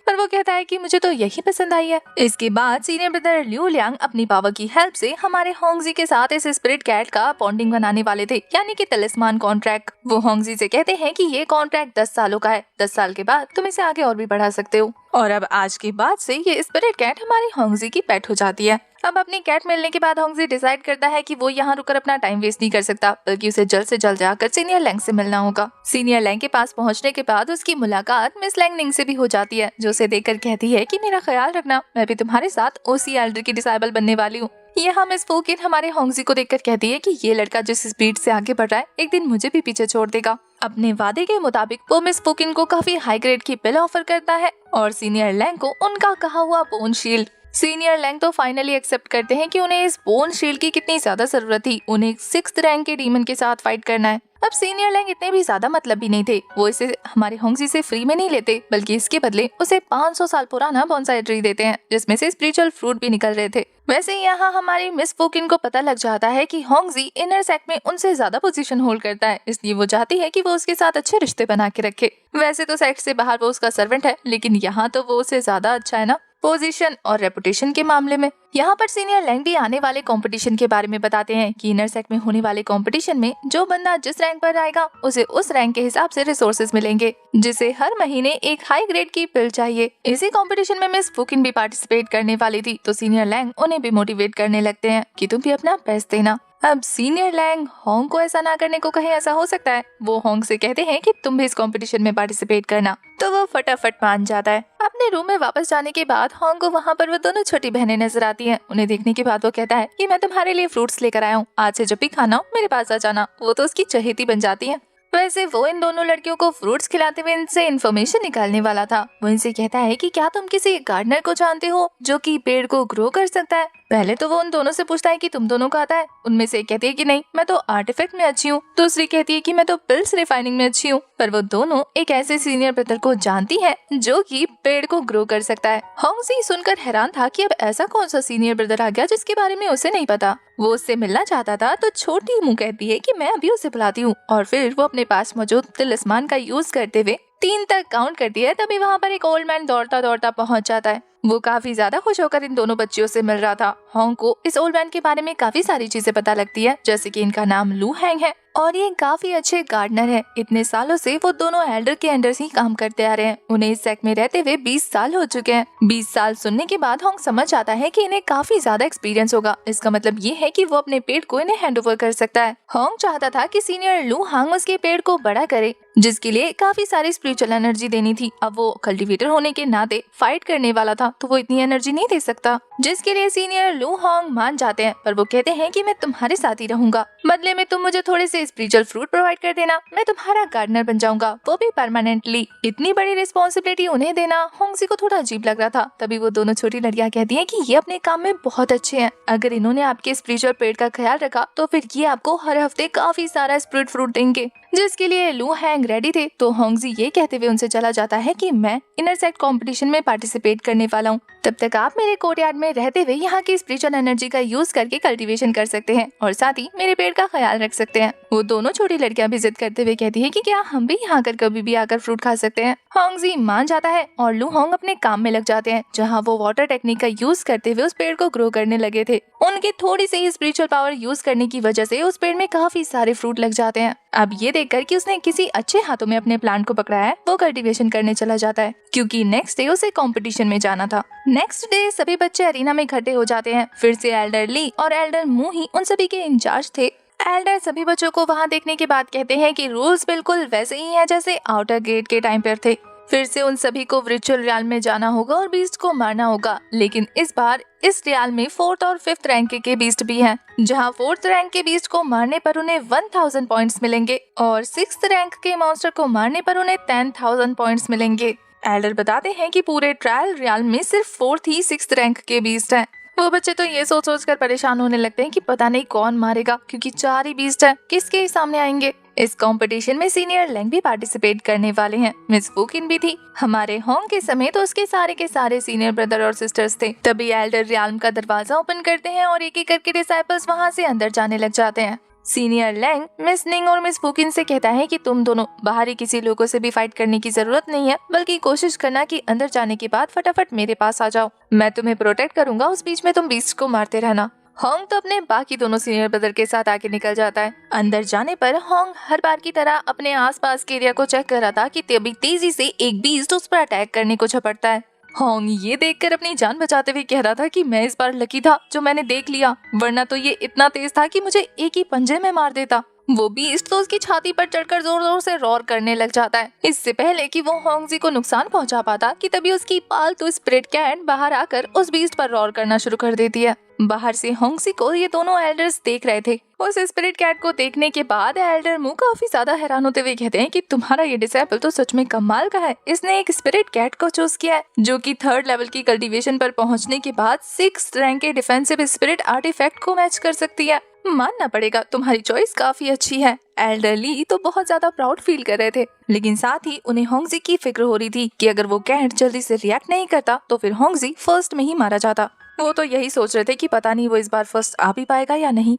पर वो कहता है कि मुझे तो यही पसंद आई है। इसके बाद सीनियर ब्रदर लियो लैंग अपनी पावर की हेल्प से हमारे होंगजी के साथ इस स्पिरिट कैट का बॉन्डिंग बनाने वाले थे, यानी कि तलिस्मान कॉन्ट्रैक्ट। वो होंगजी से कहते हैं कि ये कॉन्ट्रैक्ट 10 सालों का है, 10 साल के बाद तुम इसे आगे और भी बढ़ा सकते हो। और अब आज के बाद से ये स्पिरिट कैट हमारी होंगजी की पेट हो जाती है। अब अपनी कैट मिलने के बाद होंगजी डिसाइड करता है कि वो यहाँ रुककर अपना टाइम वेस्ट नहीं कर सकता, बल्कि उसे जल्द से जल्द जाकर सीनियर लैंग से मिलना होगा। सीनियर लैंग के पास पहुँचने के बाद उसकी मुलाकात मिस लैंगनिंग से भी हो जाती है, जो उसे देखकर कहती है कि मेरा ख्याल रखना, मैं भी तुम्हारे साथ ओसी एल्डर की डिसाइबल बनने वाली हूँ। यहाँ मिस फोकिन हमारे होंगजी को देखकर कहती है कि ये लड़का जिस स्पीड से आगे बढ़ रहा है, एक दिन मुझे भी पीछे छोड़ देगा। अपने वादे के मुताबिक वो मिस फोकिन को काफी हाई ग्रेड की पिल ऑफर करता है और सीनियर लैंग को उनका कहा हुआ बोन शील्ड। सीनियर लैंग तो फाइनली एक्सेप्ट करते हैं कि उन्हें इस बोन शील्ड की कितनी ज्यादा जरूरत थी। उन्हें 6th रैंक के डीमन के साथ फाइट करना है। अब सीनियर लैंग इतने भी ज्यादा मतलबी नहीं थे, वो इसे हमारे होंगजी से फ्री में नहीं लेते, बल्कि इसके बदले उसे 500 साल पुराना बोनसाई ट्री देते हैं, जिसमें से स्पिरिचुअल फ्रूट भी निकल रहे थे। वैसे यहाँ हमारी मिस फोकिन को पता लग जाता है कि होंगजी इनर सेक्ट में उनसे ज्यादा पोजीशन होल्ड करता है, इसलिए वो चाहती है कि वो उसके साथ अच्छे रिश्ते बना के रखे। वैसे तो सेक्ट से बाहर वो उसका सर्वेंट है, लेकिन यहाँ तो वो उससे ज्यादा अच्छा है ना, पोजीशन और रेपुटेशन के मामले में। यहाँ पर सीनियर लैंग भी आने वाले कंपटीशन के बारे में बताते हैं कि इनर सेक्ट में होने वाले कंपटीशन में जो बंदा जिस रैंक पर आएगा उसे उस रैंक के हिसाब से रिसोर्सेज मिलेंगे, जिसे हर महीने एक हाई ग्रेड की पिल चाहिए। इसी कंपटीशन में मिस फुकिन भी पार्टिसिपेट करने वाली थी, तो सीनियर लैंग उन्हें भी मोटिवेट करने लगते हैं कि तुम भी अपना बेस्ट देना। अब सीनियर लैंग होंग को ऐसा ना करने को कहे, ऐसा हो सकता है। वो होंग से कहते हैं कि तुम भी इस कंपटीशन में पार्टिसिपेट करना, तो वो फटाफट मान जाता है। अपने रूम में वापस जाने के बाद होंग को वहाँ पर वो दोनों छोटी बहनें नजर आती हैं। उन्हें देखने के बाद वो कहता है कि मैं तुम्हारे लिए फ्रूट्स लेकर आया हूँ, आज से जब भी खाना हो मेरे पास आ जाना। वो तो उसकी चहेती बन जाती है। वैसे वो इन दोनों लड़कियों को फ्रूट्स खिलाते हुए इनसे इन्फॉर्मेशन निकालने वाला था। वो इनसे कहता है कि क्या तुम किसी गार्डनर को जानते हो जो कि पेड़ को ग्रो कर सकता है। पहले तो वो उन दोनों से पूछता है कि तुम दोनों को आता है। उनमें से एक कहती है कि नहीं, मैं तो आर्टिफैक्ट में अच्छी हूँ। दूसरी कहती है कि मैं तो पिल्स रिफाइनिंग में अच्छी हूँ। पर वो दोनों एक ऐसे सीनियर ब्रदर को जानती है जो कि पेड़ को ग्रो कर सकता है। होंगजी सुनकर हैरान था कि अब ऐसा कौन सा सीनियर ब्रदर आ गया जिसके बारे में उसे नहीं पता। वो उससे मिलना चाहता था, तो छोटी मुँह कहती है कि मैं अभी उसे बुलाती हूँ, और फिर वो अपने पास मौजूद तिलिस्मान का यूज करते हुए 3 तक काउंट करती है। तभी वहाँ पर एक ओल्ड मैन दौड़ता दौड़ता पहुँच जाता है। वो काफी ज्यादा खुश होकर इन दोनों बच्चियों से मिल रहा था। होंग को इस ओल्ड मैन के बारे में काफी सारी चीजें पता लगती है, जैसे कि इनका नाम लू हैंग है और ये काफी अच्छे गार्डनर है। इतने सालों से वो दोनों एल्डर के अंडर ही काम करते आ रहे हैं। उन्हें इस सेक्ट में रहते हुए 20 साल हो चुके हैं। 20 साल सुनने के बाद होंग समझ आता है कि इन्हें काफी ज्यादा एक्सपीरियंस होगा। इसका मतलब ये है कि वो अपने पेड़ को इन्हें हैंड ओवर कर सकता है। होंग चाहता था कि सीनियर लू हांग उसके पेड़ को बड़ा करे, जिसके लिए काफी सारी स्पिरिचुअल एनर्जी देनी थी। अब वो कल्टीवेटर होने के नाते फाइट करने वाला था, तो वो इतनी एनर्जी नहीं दे सकता, जिसके लिए सीनियर लू होंग मान जाते हैं। पर वो कहते हैं कि मैं तुम्हारे साथ ही रहूंगा, बदले में तुम मुझे थोड़े से स्पिरिचुअल फ्रूट प्रोवाइड कर देना, मैं तुम्हारा गार्डनर बन जाऊंगा, वो भी परमानेंटली। इतनी बड़ी रिस्पॉन्सिबिलिटी उन्हें देना होंगजी को थोड़ा अजीब लग रहा था। तभी वो दोनों छोटी लड़कियां कहती हैं कि ये अपने काम में बहुत अच्छे हैं। अगर इन्होंने आपके स्पिरिचुअल पेड़ का ख्याल रखा तो फिर ये आपको हर हफ्ते काफी सारा स्पिरिट फ्रूट देंगे, जिसके लिए लू हैंग रेडी थे। तो होंगजी ये कहते हुए उनसे चला जाता है कि मैं इनर सेक्ट कंपटीशन में पार्टिसिपेट करने वाला हूँ। तब तक आप मेरे कोर्टयार्ड में रहते हुए यहाँ की स्पिरिचुअल एनर्जी का यूज करके कल्टीवेशन कर सकते हैं और साथ ही मेरे पेड़ का ख्याल रख सकते हैं। वो दोनों छोटी लड़कियां भी जिद करते हुए कहती है कि क्या हम भी यहाँ आकर कभी भी आकर फ्रूट खा सकते हैं। होंगजी मान जाता है और लू होंग अपने काम में लग जाते हैं, जहाँ वो वाटर टेक्निक का यूज करते हुए उस पेड़ को ग्रो करने लगे थे। उनके थोड़ी सी ही स्पिरिचुअल पावर यूज करने की वजह से उस पेड़ में काफी सारे फ्रूट लग जाते हैं। अब ये देखकर कि उसने किसी अच्छे हाथों में अपने प्लांट को पकड़ा है, वो कल्टीवेशन करने चला जाता है, क्योंकि नेक्स्ट डे उसे कंपटीशन में जाना था। नेक्स्ट डे सभी बच्चे अरीना में इकट्ठे हो जाते हैं। फिर से एल्डर ली और एल्डर मू ही उन सभी के इंचार्ज थे। एल्डर सभी बच्चों को वहाँ देखने के बाद कहते हैं कि रूल्स बिल्कुल वैसे ही हैं जैसे आउटर गेट के टाइम पर थे। फिर से उन सभी को वर्चुअल रियल में जाना होगा और बीस्ट को मारना होगा, लेकिन इस बार इस रियल में 4th और 5th रैंक के बीस्ट भी हैं, जहां 4th रैंक के बीस्ट को मारने पर उन्हें 1000 पॉइंट्स मिलेंगे और 6th रैंक के मॉन्स्टर को मारने पर उन्हें 10,000 पॉइंट्स मिलेंगे। एल्डर बताते हैं कि पूरे ट्रायल रियल में सिर्फ 4th ही 6th रैंक के बीस्ट हैं। वो बच्चे तो ये सोच सोच कर परेशान होने लगते हैं कि पता नहीं कौन मारेगा, क्योंकि 4 ही बीस्ट हैं, किसके सामने आएंगे। इस कंपटीशन में सीनियर लैंग भी पार्टिसिपेट करने वाले हैं। मिस फूकिन भी थी। हमारे होंग के समय तो उसके सारे के सारे सीनियर ब्रदर और सिस्टर्स थे। तभी एल्डर रियाल्म का दरवाजा ओपन करते हैं और एक एक करके डिसाइपल्स वहाँ से अंदर जाने लग जाते हैं। सीनियर लैंग मिस निंग और मिस फूकिन से कहता है कि तुम दोनों बाहरी किसी लोगों से भी फाइट करने की जरूरत नहीं है, बल्कि कोशिश करना कि अंदर जाने के बाद फटाफट मेरे पास आ जाओ। मैं तुम्हें प्रोटेक्ट करूंगा, उस बीच में तुम बीस्ट को मारते रहना। होंग तो अपने बाकी दोनों सीनियर ब्रदर के साथ आगे निकल जाता है। अंदर जाने पर होंग हर बार की तरह अपने आसपास के एरिया को चेक कर रहा था कि तभी तेजी से एक बीस्ट उस पर अटैक करने को झपटता है। होंग ये देखकर अपनी जान बचाते हुए कह रहा था कि मैं इस बार लकी था जो मैंने देख लिया, वरना तो ये इतना तेज था कि मुझे एक ही पंजे में मार देता। वो बीस्ट तो उसकी छाती पर चढ़कर जोर जोर से रोर करने लग जाता है। इससे पहले कि वो होंगजी को नुकसान पहुंचा पाता कि तभी उसकी पालतू स्पिरिट कैट बाहर आकर उस बीस्ट पर रोर करना शुरू कर देती है। बाहर से होंगजी को ये दोनों एल्डर्स देख रहे थे। उस स्पिरिट कैट को देखने के बाद एल्डर मुंह काफी ज्यादा हैरान होते हुए कहते हैं कि तुम्हारा ये डिसेबल तो सच में कमाल का है। इसने एक स्पिरिट कैट को चूज किया है जो कि 3rd लेवल की कल्टीवेशन पर पहुंचने के बाद 6th रैंक के डिफेंसिव स्पिरिट आर्टिफैक्ट को मैच कर सकती है। मानना पड़ेगा, तुम्हारी चॉइस काफी अच्छी है। एल्डर ली तो बहुत ज्यादा प्राउड फील कर रहे थे, लेकिन साथ ही उन्हें होंगजी की फिक्र हो रही थी कि अगर वो कैट जल्दी से रिएक्ट नहीं करता तो फिर होंगजी फर्स्ट में ही मारा जाता। वो तो यही सोच रहे थे कि पता नहीं वो इस बार फर्स्ट आ भी पाएगा या नहीं।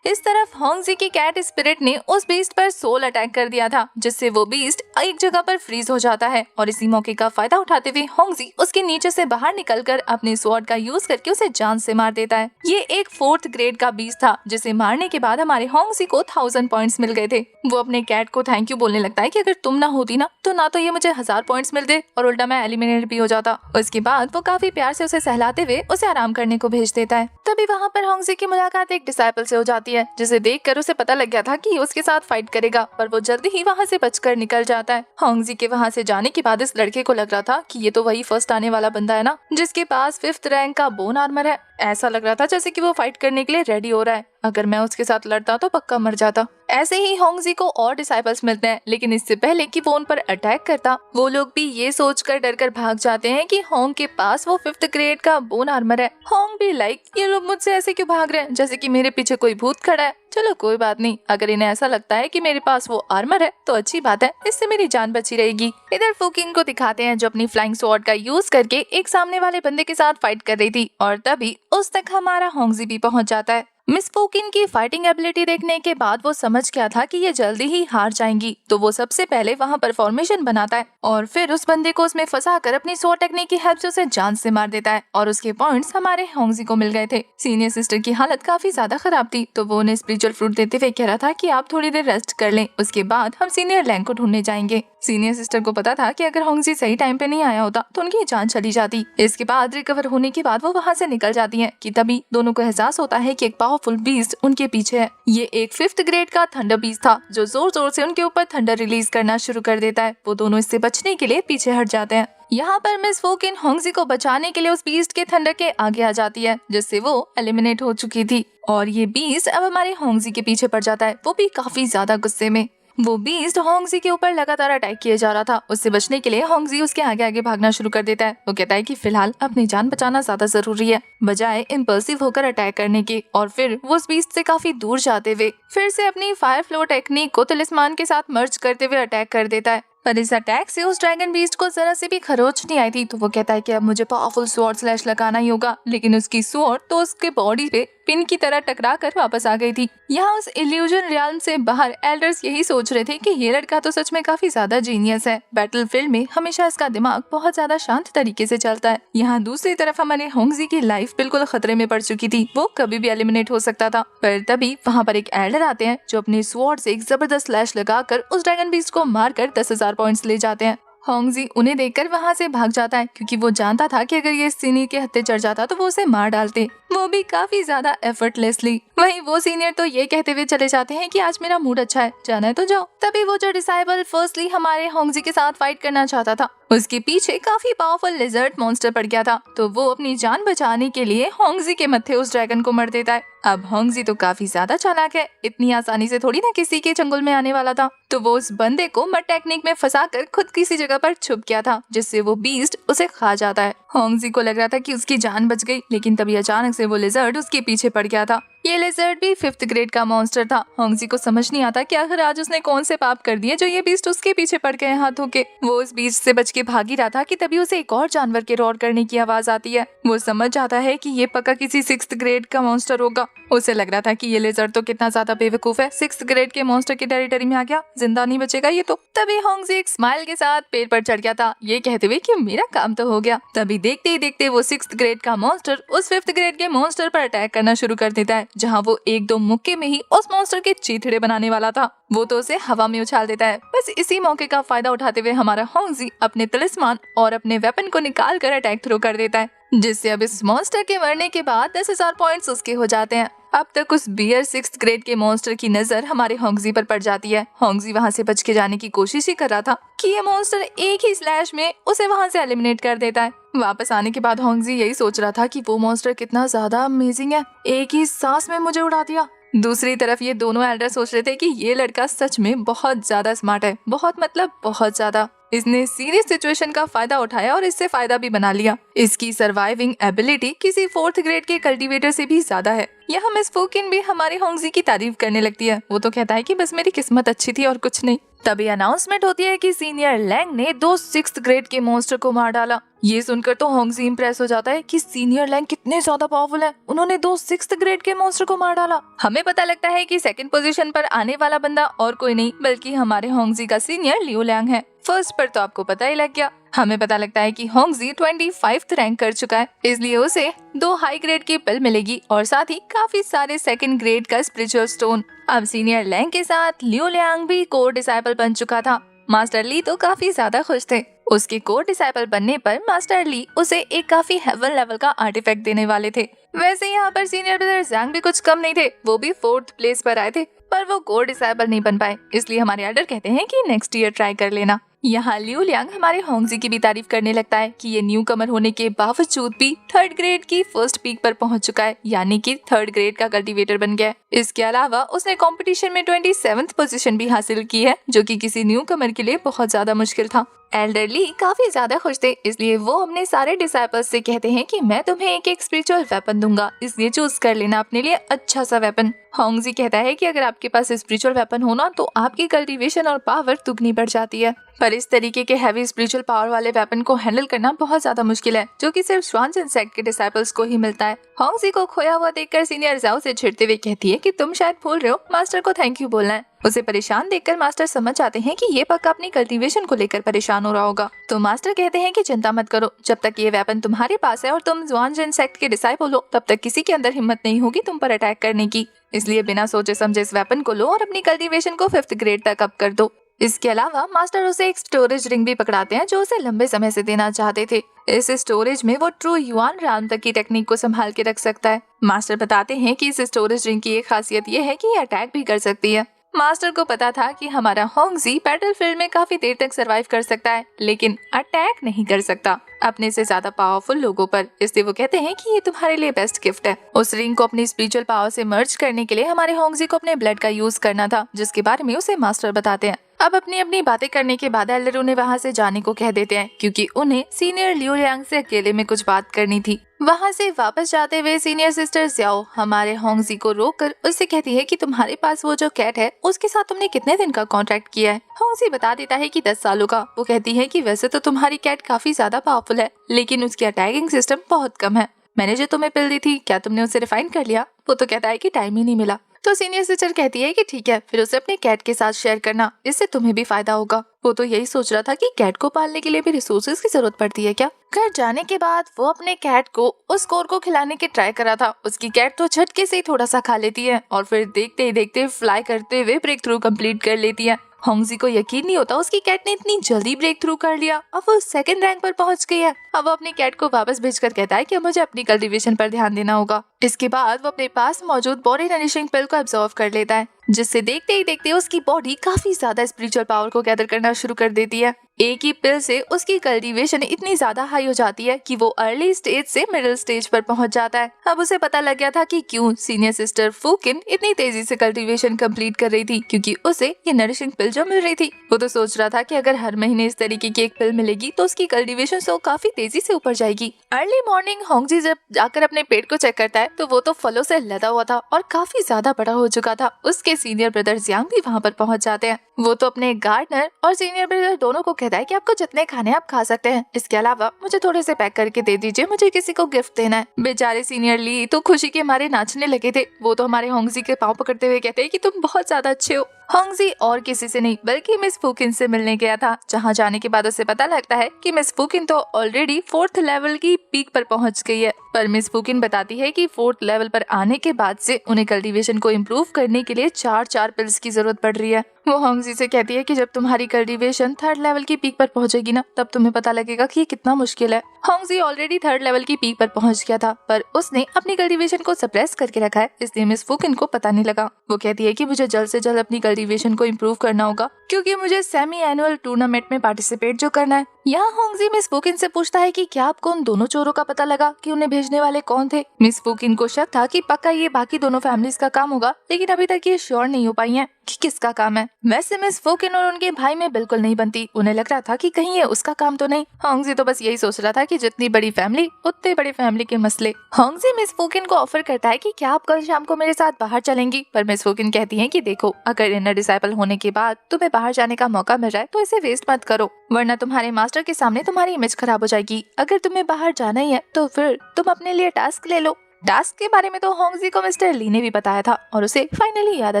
इस तरफ होंगजी की कैट स्पिरिट ने उस बीस्ट पर सोल अटैक कर दिया था, जिससे वो बीस्ट एक जगह पर फ्रीज हो जाता है और इसी मौके का फायदा उठाते हुए होंगजी उसके नीचे से बाहर निकलकर अपने स्वॉर्ड का यूज करके उसे जान से मार देता है। ये एक 4th ग्रेड का बीस्ट था, जिसे मारने के बाद हमारे होंगजी को 1000 पॉइंट्स मिल गए थे। वो अपने कैट को थैंक यू बोलने लगता है कि अगर तुम ना होती ना तो ये मुझे 1000 पॉइंट्स मिलते और उल्टा मैं एलिमिनेट भी हो जाता। उसके बाद वो काफी प्यार से उसे सहलाते हुए उसे आराम करने को भेज देता है। तभी वहाँ पर होंगजी की मुलाकात एक डिसाइपल से हो जाती है, जिसे देखकर उसे पता लग गया था कि उसके साथ फाइट करेगा, पर वो जल्दी ही वहाँ से बचकर निकल जाता है। होंगजी के वहाँ से जाने के बाद इस लड़के को लग रहा था कि ये तो वही फर्स्ट आने वाला बंदा है ना, जिसके पास 5th रैंक का बोन आर्मर है। ऐसा लग रहा था जैसे कि वो फाइट करने के लिए रेडी हो रहा है। अगर मैं उसके साथ लड़ता तो पक्का मर जाता। ऐसे ही होंगजी को और डिसाइपल्स मिलते हैं, लेकिन इससे पहले कि वो उन पर अटैक करता, वो लोग भी ये सोचकर डरकर भाग जाते हैं कि होंग के पास वो 5th ग्रेड का बोन आर्मर है। होंग भी ये लोग मुझसे ऐसे क्यों भाग रहे हैं, जैसे कि मेरे पीछे कोई भूत खड़ा है। चलो कोई बात नहीं, अगर इन्हें ऐसा लगता है कि मेरे पास वो आर्मर है तो अच्छी बात है, इससे मेरी जान बची रहेगी। इधर फूकिंग को दिखाते हैं जो अपनी फ्लाइंग स्वॉर्ड का यूज करके एक सामने वाले बंदे के साथ फाइट कर रही थी और तभी उस तक हमारा होंगजी भी पहुंच जाता है। मिस फूकिन की फाइटिंग एबिलिटी देखने के बाद वो समझ गया था कि ये जल्दी ही हार जाएंगी, तो वो सबसे पहले वहाँ पर फॉर्मेशन बनाता है और फिर उस बंदे को उसमें फंसाकर अपनी स्वॉर्ड टेक्निक की हेल्प से उसे जान से मार देता है और उसके पॉइंट्स हमारे होंगजी को मिल गए थे। सीनियर सिस्टर की हालत काफी ज्यादा खराब थी, तो वो उन्हें स्पिरिचुअल फ्रूट देते हुए कह रहा था कि आप थोड़ी देर रेस्ट कर लें, उसके बाद हम सीनियर लैंग को ढूंढने जाएंगे। सीनियर सिस्टर को पता था कि अगर होंगजी सही टाइम पे नहीं आया होता तो उनकी जान चली जाती। इसके बाद रिकवर होने के बाद वो वहाँ से निकल जाती हैं कि तभी दोनों को एहसास होता है कि एक पावरफुल बीस्ट उनके पीछे है। ये एक 5th ग्रेड का थंडर बीस्ट था जो जोर जोर से उनके ऊपर थंडर रिलीज करना शुरू कर देता है। वो दोनों इससे बचने के लिए पीछे हट जाते हैं। यहाँ पर मिस फूकिन होंगजी को बचाने के लिए उस बीस्ट के थंडर के आगे आ जाती है, जिससे वो एलिमिनेट हो चुकी थी और ये बीस्ट अब हमारे होंगजी के पीछे पड़ जाता है, वो भी काफी ज्यादा गुस्से में। वो बीस्ट होंगजी के ऊपर लगातार अटैक किए जा रहा था। उससे बचने के लिए होंगजी उसके आगे आगे भागना शुरू कर देता है। वो कहता है कि फिलहाल अपनी जान बचाना ज्यादा जरूरी है, बजाय इम्पल्सिव होकर अटैक करने के, और फिर वो उस बीस्ट से काफी दूर जाते हुए फिर से अपनी फायर फ्लो टेक्निक को तिलिस्मान के साथ मर्ज करते हुए अटैक कर देता है। पर इस अटैक से उस ड्रैगन बीस्ट को जरा से भी खरोच नहीं आई थी, तो वो कहता है कि अब मुझे पावरफुल स्वॉर्ड स्लैश लगाना ही होगा, लेकिन उसकी स्वॉर्ड तो उसके बॉडी पे पिन की तरह टकरा कर वापस आ गई थी। यहाँ उस इल्यूजन रियल्म से बाहर एल्डर्स यही सोच रहे थे कि ये लड़का तो सच में काफी ज्यादा जीनियस है। बैटलफील्ड में हमेशा इसका दिमाग बहुत ज्यादा शांत तरीके से चलता है। यहाँ दूसरी तरफ हमारे होंगजी की लाइफ बिल्कुल खतरे में पड़ चुकी थी, वो कभी भी एलिमिनेट हो सकता था। पर तभी वहाँ पर एक एल्डर आते हैं जो अपने स्वॉर्ड से एक जबरदस्त स्लैश लगाकर उस ड्रैगन बीस्ट को मारकर 10,000 पॉइंट्स ले जाते हैं। होंगजी उन्हें देखकर वहाँ से भाग जाता है, क्योंकि वो जानता था कि अगर ये सीनी के हत्थे चढ़ जाता तो वो उसे मार डालते। वो भी काफी ज्यादा एफर्टलेसली। वहीं वो सीनियर तो ये कहते हुए चले जाते हैं कि आज मेरा मूड अच्छा है, जाना है तो जाओ। तभी वो जो डिसाइबल फर्स्टली हमारे होंगजी के साथ फाइट करना चाहता था, उसके पीछे काफी पावरफुल लिजर्ड मॉन्स्टर पड़ गया था, तो वो अपनी जान बचाने के लिए होंगजी के मत्थे उस ड्रैगन को मार देता है। अब होंगजी तो काफी ज्यादा चालाक है, इतनी आसानी से थोड़ी ना किसी के चंगुल में आने वाला था, तो वो उस बंदे को मड टेक्निक में फंसाकर खुद किसी जगह पर छुप गया था, जिससे वो बीस्ट उसे खा जाता है। होंगजी को लग रहा था कि उसकी जान बच गई, लेकिन तभी अचानक से वो लिजर्ड उसके पीछे पड़ गया था। ये लिजर्ड भी 5th ग्रेड का मॉन्स्टर था। होंगजी को समझ नहीं आता कि आखिर आज उसने कौन से पाप कर दिए जो ये बीस्ट उसके पीछे पड़ गए हाथों के। वो उस बीस्ट से बच के भाग ही रहा था कि तभी उसे एक और जानवर के रोर करने की आवाज आती है। वो समझ जाता है कि ये पक्का किसी 6th ग्रेड का मॉन्स्टर होगा। उसे लग रहा था कि ये लिजर्ड तो कितना ज्यादा बेवकूफ है, 6th ग्रेड के मॉन्स्टर की टेरिटरी में आ गया, जिंदा नहीं बचेगा ये तो। तभी होंगजी एक स्माइल के साथ पेड़ पर चढ़ गया था, ये कहते हुए कि मेरा काम तो हो गया। तभी देखते ही देखते वो 6th ग्रेड का मॉन्स्टर उस 5th ग्रेड के मॉन्स्टर पर अटैक करना शुरू कर देता है, जहाँ वो एक दो मुक्के में ही उस मॉन्स्टर के चीथड़े बनाने वाला था। वो तो उसे हवा में उछाल देता है। बस इसी मौके का फायदा उठाते हुए हमारा होंगजी अपने तलिस्मान और अपने वेपन को निकाल कर अटैक थ्रो कर देता है, जिससे अब इस मॉन्स्टर के मरने के बाद 10,000 पॉइंट्स उसके हो जाते हैं। अब तक उस बियर 6th ग्रेड के मॉन्स्टर की नजर हमारे होंगजी पर पड़ जाती है। होंगजी वहाँ से बच के जाने की कोशिश ही कर रहा था कि ये मॉन्स्टर एक ही स्लैश में उसे वहाँ से एलिमिनेट कर देता है। वापस आने के बाद होंगजी यही सोच रहा था कि वो मॉन्स्टर कितना ज्यादा अमेजिंग है, एक ही सांस में मुझे उड़ा दिया। दूसरी तरफ ये दोनों एल्डर सोच रहे थे कि ये लड़का सच में बहुत ज्यादा स्मार्ट है, बहुत मतलब बहुत ज्यादा। इसने सीरियस सिचुएशन का फायदा उठाया और इससे फायदा भी बना लिया। इसकी सर्वाइविंग एबिलिटी किसी 4th ग्रेड के कल्टीवेटर से भी ज्यादा है। यहाँ मिस फुकिन भी हमारे होंगजी की तारीफ करने लगती है। वो तो कहता है कि बस मेरी किस्मत अच्छी थी और कुछ नहीं। तभी अनाउंसमेंट होती है कि सीनियर लैंग ने 2 6th ग्रेड के मॉन्स्टर को मार डाला। ये सुनकर तो होंगजी इम्प्रेस हो जाता है कि सीनियर लैंग कितने ज्यादा पावरफुल है, उन्होंने 2 6th ग्रेड के मॉन्स्टर को मार डाला। हमें पता लगता है कि 2nd पोजीशन पर आने वाला बंदा और कोई नहीं बल्कि हमारे होंगजी का सीनियर लियो लैंग है। फर्स्ट पर तो आपको पता ही लग गया। हमें पता लगता है कि होंगजी 25th रैंक कर चुका है, इसलिए उसे 2 हाई ग्रेड की पिल मिलेगी और साथ ही काफी सारे 2nd ग्रेड का स्पिरिचुअल स्टोन। अब सीनियर लैंग के साथ लियो लैंग भी कोर डिसाइपल बन चुका था। मास्टर ली तो काफी ज्यादा खुश थे। उसके कोर डिसाइपल बनने पर मास्टर ली उसे एक काफी हेवन लेवल का आर्टिफैक्ट देने वाले थे। वैसे यहाँ पर सीनियर ब्रदर जैंग भी कुछ कम नहीं थे, वो भी 4th प्लेस पर आए थे, पर वो कोर डिसाइपल नहीं बन पाए, इसलिए हमारे एल्डर कहते हैं कि नेक्स्ट ईयर ट्राई कर लेना। यहाँ लियो लियांग हमारे होंगजी की भी तारीफ करने लगता है कि ये न्यू कमर होने के बावजूद भी 3rd ग्रेड की फर्स्ट पीक पर पहुंच चुका है, यानी कि 3rd ग्रेड का कल्टीवेटर बन गया है। इसके अलावा उसने कंपटीशन में 27th पोजीशन भी हासिल की है, जो कि किसी न्यू कमर के लिए बहुत ज्यादा मुश्किल था। एल्डर ली काफी ज्यादा खुश थे, इसलिए वो अपने सारे डिसाइपल्स से कहते हैं कि मैं तुम्हें एक एक स्पिरिचुअल वेपन दूंगा, इसलिए चूज कर लेना अपने लिए अच्छा सा वेपन। होंगजी कहता है कि अगर आपके पास स्पिरिचुअल वेपन हो ना तो आपकी कल्टीवेशन और पावर दुगनी बढ़ जाती है, पर इस तरीके के हैवी स्पिरिचुअल पावर वाले वेपन को हैंडल करना बहुत ज्यादा मुश्किल है, जो कि सिर्फ स्वांजन सेक्ट के डिसाइपल्स को ही मिलता है। होंगजी को खोया हुआ देखकर सीनियर जाओ से छिड़ते हुए कहती है कि तुम शायद भूल रहे हो मास्टर को थैंक यू बोलना है। उसे परेशान देखकर मास्टर समझ जाते हैं कि ये पक्का अपनी कल्टीवेशन को लेकर परेशान हो रहा होगा, तो मास्टर कहते हैं कि चिंता मत करो, जब तक ये वेपन तुम्हारे पास है और तुम ज़ुआनजन सेक्ट के डिसाइपल हो तब तक किसी के अंदर हिम्मत नहीं होगी तुम पर अटैक करने की, इसलिए बिना सोचे समझे इस वेपन को लो और अपनी कल्टीवेशन को 5th ग्रेड तक अप कर दो। इसके अलावा मास्टर उसे एक स्टोरेज रिंग भी पकड़ाते हैं जो उसे लंबे समय से देना चाहते थे। इस स्टोरेज में वो ट्रू युआन राम तक की टेक्निक को संभाल के रख सकता है। मास्टर बताते हैं कि इस स्टोरेज रिंग की एक खासियत ये है कि ये अटैक भी कर सकती है। मास्टर को पता था कि हमारा होंगजी बैटलफील्ड में काफी देर तक सरवाइव कर सकता है, लेकिन अटैक नहीं कर सकता अपने से ज्यादा पावरफुल लोगों पर, इसलिए वो कहते हैं कि ये तुम्हारे लिए बेस्ट गिफ्ट है। उस रिंग को अपनी स्पिरिचुअल पावर से मर्ज करने के लिए हमारे होंगजी को अपने ब्लड का यूज करना था, जिसके बारे में उसे मास्टर बताते हैं। अब अपनी अपनी बातें करने के बाद एल्डर उन्हें वहाँ से जाने को कह देते हैं, क्योंकि उन्हें सीनियर लियो लियांग से अकेले में कुछ बात करनी थी। वहाँ से वापस जाते हुए सीनियर सिस्टर ज़्याओ हमारे होंगजी को रोककर उससे कहती है कि तुम्हारे पास वो जो कैट है उसके साथ तुमने कितने दिन का कॉन्ट्रैक्ट किया है। होंगजी बता देता है कि 10 सालों का। वो कहती है कि वैसे तो तुम्हारी कैट काफी ज्यादा पावरफुल है, लेकिन उसकी अटैकिंग सिस्टम बहुत कम है। मैंने जो तुम्हें पिल दी थी क्या तुमने उसे रिफाइन कर लिया? वो तो कहता है कि टाइम ही नहीं मिला। तो सीनियर सिस्टर कहती है कि ठीक है, फिर उसे अपने कैट के साथ शेयर करना, इससे तुम्हें भी फायदा होगा। वो तो यही सोच रहा था कि कैट को पालने के लिए भी रिसोर्सेज की जरूरत पड़ती है क्या। घर जाने के बाद वो अपने कैट को उस कोर को खिलाने के ट्राई करा था। उसकी कैट तो झटके से ही थोड़ा सा खा लेती है और फिर देखते ही देखते फ्लाई करते हुए ब्रेक थ्रू कंप्लीट कर लेती है। होंगजी को यकीन नहीं होता उसकी कैट ने इतनी जल्दी ब्रेक थ्रू कर लिया। अब वो सेकंड रैंक पर पहुंच गई है। अब वो अपनी कैट को वापस भेजकर कहता है कि मुझे अपनी कल्टीवेशन पर ध्यान देना होगा। इसके बाद वो अपने पास मौजूद बॉडी नरिशिंग पिल को एब्जॉर्व कर लेता है, जिससे देखते ही देखते उसकी बॉडी काफी ज्यादा स्पिरिचुअल पावर को गैदर करना शुरू कर देती है। एक ही पिल से उसकी कल्टीवेशन इतनी ज्यादा हाई हो जाती है कि वो अर्ली स्टेज से मिडिल स्टेज पर पहुंच जाता है। अब उसे पता लग गया था कि क्यों सीनियर सिस्टर फूकिन इतनी तेजी से कल्टीवेशन कंप्लीट कर रही थी, क्योंकि उसे ये नरिशिंग पिल जो मिल रही थी। वो तो सोच रहा था कि अगर हर महीने इस तरीके की एक पिल मिलेगी तो उसकी कल्टीवेशन तो काफी तेजी से ऊपर जाएगी। अर्ली मॉर्निंग होंगजी जब जाकर अपने पेट को चेक करता है तो वो तो फलों से लदा हुआ था और काफी ज्यादा बड़ा हो चुका था। उसके सीनियर ब्रदर जियांग भी वहाँ पर पहुँच जाते हैं। वो तो अपने गार्डनर और सीनियर ब्रदर दोनों को कहता है कि आपको जितने खाने आप खा सकते हैं, इसके अलावा मुझे थोड़े से पैक करके दे दीजिए, मुझे किसी को गिफ्ट देना है। बेचारे सीनियर ली तो खुशी के मारे नाचने लगे थे। वो तो हमारे होंगजी के पाँव पकड़ते हुए कहते हैं कि तुम बहुत ज्यादा अच्छे हो। होंगजी और किसी से नहीं बल्कि मिस फूकिन से मिलने गया था, जहाँ जाने के बाद उसे पता लगता है कि मिस फूकिन तो ऑलरेडी 4th लेवल की पीक पर पहुँच गई है। पर मिस फूकिन बताती है कि 4th लेवल पर आने के बाद से उन्हें कल्टीवेशन को इम्प्रूव करने के लिए 4 पिल्स की जरूरत पड़ रही है। वो होंगजी से कहती है कि जब तुम्हारी कल्टीवेशन 3rd लेवल की पीक पर पहुंचेगी ना, तब तुम्हें पता लगेगा कि ये कितना मुश्किल है। होंगजी ऑलरेडी 3rd लेवल की पीक पर पहुंच गया था, पर उसने अपनी कल्टीवेशन को सप्रेस करके रखा है, इसलिए मिस फूकिन को पता नहीं लगा। वो कहती है कि मुझे जल्द से जल्द अपनी कल्टीवेशन को इम्प्रूव करना होगा, क्योंकि मुझे सेमी एनुअल टूर्नामेंट में पार्टिसिपेट जो करना है। यहाँ होंगजी मिस फूकिन से पूछता है कि क्या आपको उन दोनों चोरों का पता लगा कि उन्हें भेजने वाले कौन थे। मिस फूकिन को शक था कि पक्का ये बाकी दोनों फैमिलीज का काम होगा, लेकिन अभी तक ये श्योर नहीं हो पाई हैं कि किसका काम है। वैसे मिस फूकिन और उनके भाई में बिल्कुल नहीं बनती। उन्हें लग रहा था कि कहीं ये उसका काम तो नहीं। होंगजी तो बस यही सोच रहा था कि जितनी बड़ी फैमिली उतने बड़े फैमिली के मसले। होंगजी मिस फूकिन को ऑफर करता है कि क्या आप कल शाम को मेरे साथ बाहर चलेंगी, पर मिस फूकिन कहती है कि देखो, अगर इनर डिसाइपल होने के बाद तुम्हें बाहर जाने का मौका मिल रहा है तो इसे वेस्ट मत करो, वरना तुम्हारे मास्टर के सामने तुम्हारी इमेज खराब हो जाएगी। अगर तुम्हें बाहर जाना ही है तो फिर तुम अपने लिए टास्क ले लो। टास्क के बारे में तो होंगजी को मिस्टर ली ने भी बताया था और उसे फाइनली याद आ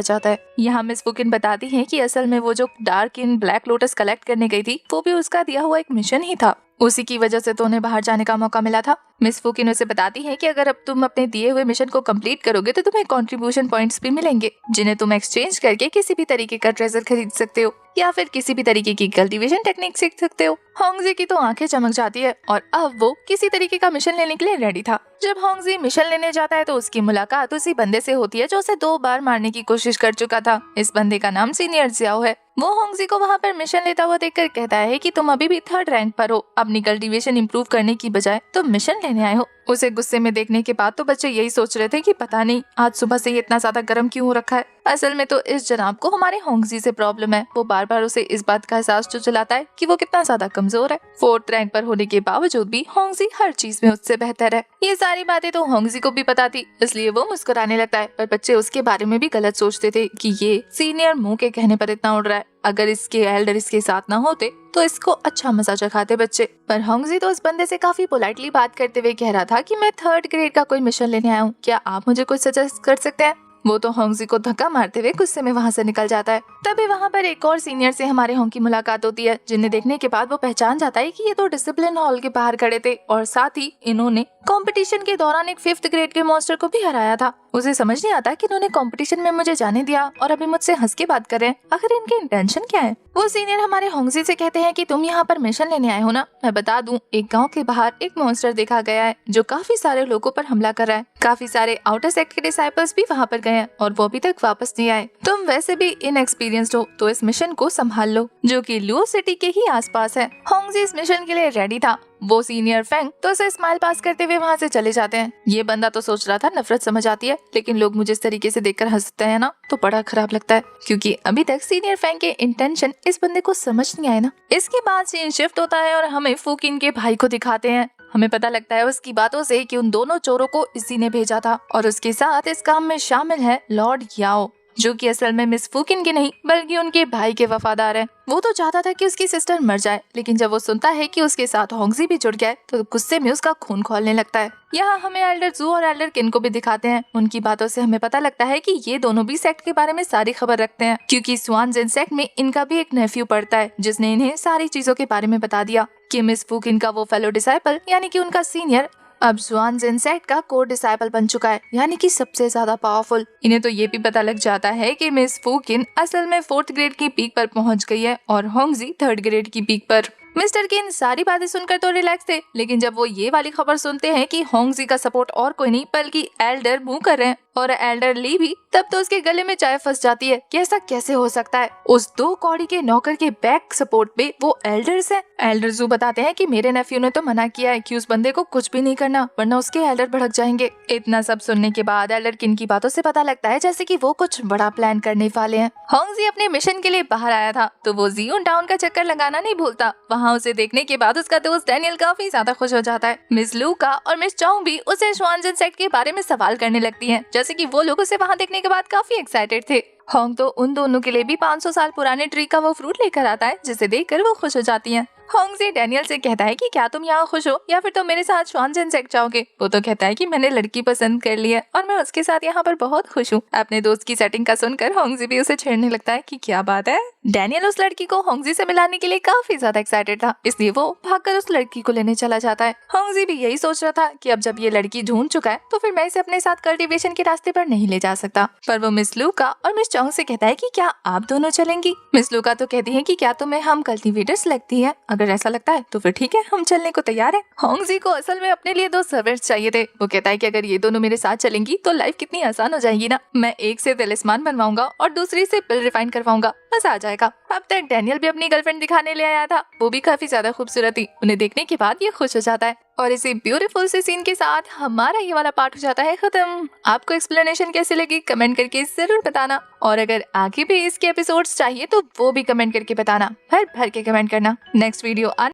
जाता है। यहाँ मिस फूकिन बताती है कि असल में वो जो dark in black lotus collect करने गई थी वो भी उसका दिया हुआ एक मिशन ही था। उसी की वजह से तो उन्हें बाहर जाने का मौका मिला था। मिस फूकिन उसे बताती है कि अगर अब तुम अपने दिए हुए मिशन को कंप्लीट करोगे तो तुम्हें कंट्रीब्यूशन पॉइंट्स भी मिलेंगे, जिन्हें तुम एक्सचेंज करके किसी भी तरीके का ट्रेजर खरीद सकते हो या फिर किसी भी तरीके की कल्टीवेशन टेक्निक सीख सकते हो। होंगजी की तो आंखें चमक जाती है और अब वो किसी तरीके का मिशन लेने के लिए रेडी था। जब होंगजी मिशन लेने जाता है तो उसकी मुलाकात उसी बंदे से होती है जो उसे 2 बार मारने की कोशिश कर चुका था। इस बंदे का नाम सीनियर जियाओ है। वो होंगजी को वहाँ पर मिशन लेता हुआ देखकर कहता है कि तुम अभी भी 3rd रैंक पर हो, अपनी कल्टीवेशन इंप्रूव करने की बजाय तुम मिशन लेने आए हो। उसे गुस्से में देखने के बाद तो बच्चे यही सोच रहे थे कि पता नहीं आज सुबह से ये इतना ज्यादा गर्म क्यों हो रखा है। असल में तो इस जनाब को हमारे होंगजी से प्रॉब्लम है। वो बार बार उसे इस बात का एहसास जो चलाता है कि वो कितना ज्यादा कमजोर है। 4th रैंक पर होने के बावजूद भी होंगजी हर चीज में उससे बेहतर है। ये सारी बातें तो होंगजी को भी पता थी, इसलिए वो मुस्कुराने लगता है। पर बच्चे उसके बारे में भी गलत सोचते थे कि ये सीनियर मुंह के कहने पर इतना उड़ रहा है, अगर इसके एल्डर इसके साथ ना होते तो इसको अच्छा मजा चखाते बच्चे। पर होंगजी तो इस बंदे से काफी पोलाइटली बात करते हुए कह रहा था कि मैं 3rd ग्रेड का कोई मिशन लेने आया हूँ, क्या आप मुझे कुछ सजेस्ट कर सकते हैं। वो तो होंगजी को धक्का मारते हुए गुस्से में वहाँ से निकल जाता है। तभी वहाँ पर एक और सीनियर से हमारे होंग की मुलाकात होती है, जिन्हें देखने के बाद वो पहचान जाता है कि ये तो डिसिप्लिन हॉल के बाहर खड़े थे और साथ ही इन्होंने कंपटीशन के दौरान एक 5th ग्रेड के मॉन्स्टर को भी हराया था। उसे समझ नहीं आता कि इन्होंने कंपटीशन में मुझे जाने दिया और अभी मुझसे हंस के बात कर रहे हैं, आखिर इनके इंटेंशन क्या है। वो सीनियर हमारे होंगजी से कहते हैं कि तुम यहाँ पर मिशन लेने आए हो ना। मैं बता दूं, एक गांव के बाहर एक मॉन्स्टर देखा गया है जो काफी सारे लोगों पर हमला कर रहा है। काफी सारे आउटर सेक्ट के डिसाइपल्स भी वहाँ पर गए हैं और वो अभी तक वापस नहीं आए। तुम वैसे भी इनएक्सपीरियंस्ड हो तो इस मिशन को संभाल लो, जो कि लुओ सिटी के ही आसपास है। होंगजी इस मिशन के लिए रेडी था। वो सीनियर फेंग तो उसे स्माइल पास करते हुए वहाँ से चले जाते हैं। ये बंदा तो सोच रहा था नफरत समझ आती है, लेकिन लोग मुझे इस तरीके से देखकर हंसते हैं ना तो बड़ा खराब लगता है, क्योंकि अभी तक सीनियर फेंग के इंटेंशन इस बंदे को समझ नहीं आए ना। इसके बाद सीन शिफ्ट होता है और हमें फूकिन के भाई को दिखाते हैं। हमें पता लगता है उसकी बातों से कि उन दोनों चोरों को इसी ने भेजा था और उसके साथ इस काम में शामिल है लॉर्ड याओ, जो कि असल में मिस फूकिन के नहीं बल्कि उनके भाई के वफादार हैं। वो तो चाहता था कि उसकी सिस्टर मर जाए, लेकिन जब वो सुनता है कि उसके साथ होंगजी भी जुड़ गया है तो गुस्से में उसका खून खौलने लगता है। यहाँ हमें एल्डर जू और एल्डर किन को भी दिखाते हैं। उनकी बातों से हमें पता लगता है कि ये दोनों भी सेक्ट के बारे में सारी खबर रखते हैं, क्योंकि स्वानजेन सेक्ट में इनका भी एक नेफ्यू पड़ता है जिसने इन्हें सारी चीजों के बारे में बता दिया कि मिस फूकिन का वो फेलो डिसाइपल यानी कि उनका सीनियर अब जुआन जेनसेट का कोर डिसाइपल बन चुका है, यानी कि सबसे ज्यादा पावरफुल। इन्हें तो ये भी पता लग जाता है कि मिस फूकिन असल में 4th ग्रेड की पीक पर पहुंच गई है और होंगजी 3rd ग्रेड की पीक पर। मिस्टर किन सारी बातें सुनकर तो रिलैक्स थे, लेकिन जब वो ये वाली खबर सुनते हैं कि होंगजी का सपोर्ट और कोई नहीं बल्कि एल्डर मूव कर रहे हैं और एल्डर ली भी, तब तो उसके गले में चाय फंस जाती है कि ऐसा कैसे हो सकता है। उस 2 कौड़ी के नौकर के बैक सपोर्ट पे वो एल्डर्स हैं। एल्डर जू बताते हैं कि मेरे नेफ्यू ने तो मना किया है कि उस बंदे को कुछ भी नहीं करना, वरना उसके एल्डर भड़क जाएंगे। इतना सब सुनने के बाद एल्डर किन की बातों से पता लगता है जैसे कि वो कुछ बड़ा प्लान करने वाले हैं। होंगजी अपने मिशन के लिए बाहर आया था तो वो जियोन टाउन का चक्कर लगाना नहीं भूलता। वहाँ उसे देखने के बाद उसका दोस्त डैनियल काफी ज्यादा खुश हो जाता है। मिस लूका और मिस चोंग भी उसे जुआन जेनसेट के बारे में सवाल करने लगती हैं, जैसे कि वो लोग उसे वहाँ देखने के बाद काफी एक्साइटेड थे। होंग तो उन दोनों के लिए भी 500 साल पुराने ट्री का वो फ्रूट लेकर आता है, जिसे देखकर वो खुश हो जाती हैं। होंगजी डैनियल से कहता है कि क्या तुम यहाँ खुश हो या फिर तुम मेरे साथ जुआन जेनसेट जाओगे। वो तो कहता है कि मैंने लड़की पसंद कर ली है और मैं उसके साथ यहाँ पर बहुत खुश हूँ। अपने दोस्त की सेटिंग का सुनकर होंगजी भी उसे छेड़ने लगता है कि क्या बात है। डैनियल उस लड़की को होंगजी से मिलाने के लिए काफी ज्यादा एक्साइटेड था, इसलिए वो भागकर उस लड़की को लेने चला जाता है। होंगजी भी यही सोच रहा था कि अब जब ये लड़की ढूंढ चुका है तो फिर मैं इसे अपने साथ कल्टीवेशन के रास्ते पर नहीं ले जा सकता। पर वो मिस लूका और मिस चोंग से कहता है कि क्या आप दोनों चलेंगी। मिस लूका तो कहती है कि क्या तुम्हें हम कल्टीवेटर्स लगती है, अगर ऐसा लगता है तो फिर ठीक है, हम चलने को तैयार है। होंगजी को असल में अपने लिए 2 सर्वेंट्स चाहिए थे। वो कहता है कि अगर ये दोनों मेरे साथ चलेंगी तो लाइफ कितनी आसान हो जाएगी ना। मैं एक से तिलिस्मान बनवाऊंगा और दूसरी से बिल रिफाइन करवाऊंगा, मजा आ जाएगा। अब तक डैनियल भी अपनी गर्लफ्रेंड दिखाने ले आया था, वो भी काफी ज्यादा खूबसूरत थी। उन्हें देखने के बाद ये खुश हो जाता है और इसी ब्यूटीफुल से सीन के साथ हमारा ये वाला पार्ट हो जाता है खत्म। आपको एक्सप्लेनेशन कैसी लगी कमेंट करके जरूर बताना, और अगर आगे भी इसके एपिसोड्स चाहिए तो वो भी कमेंट करके बताना, भर भर के कमेंट करना। Next video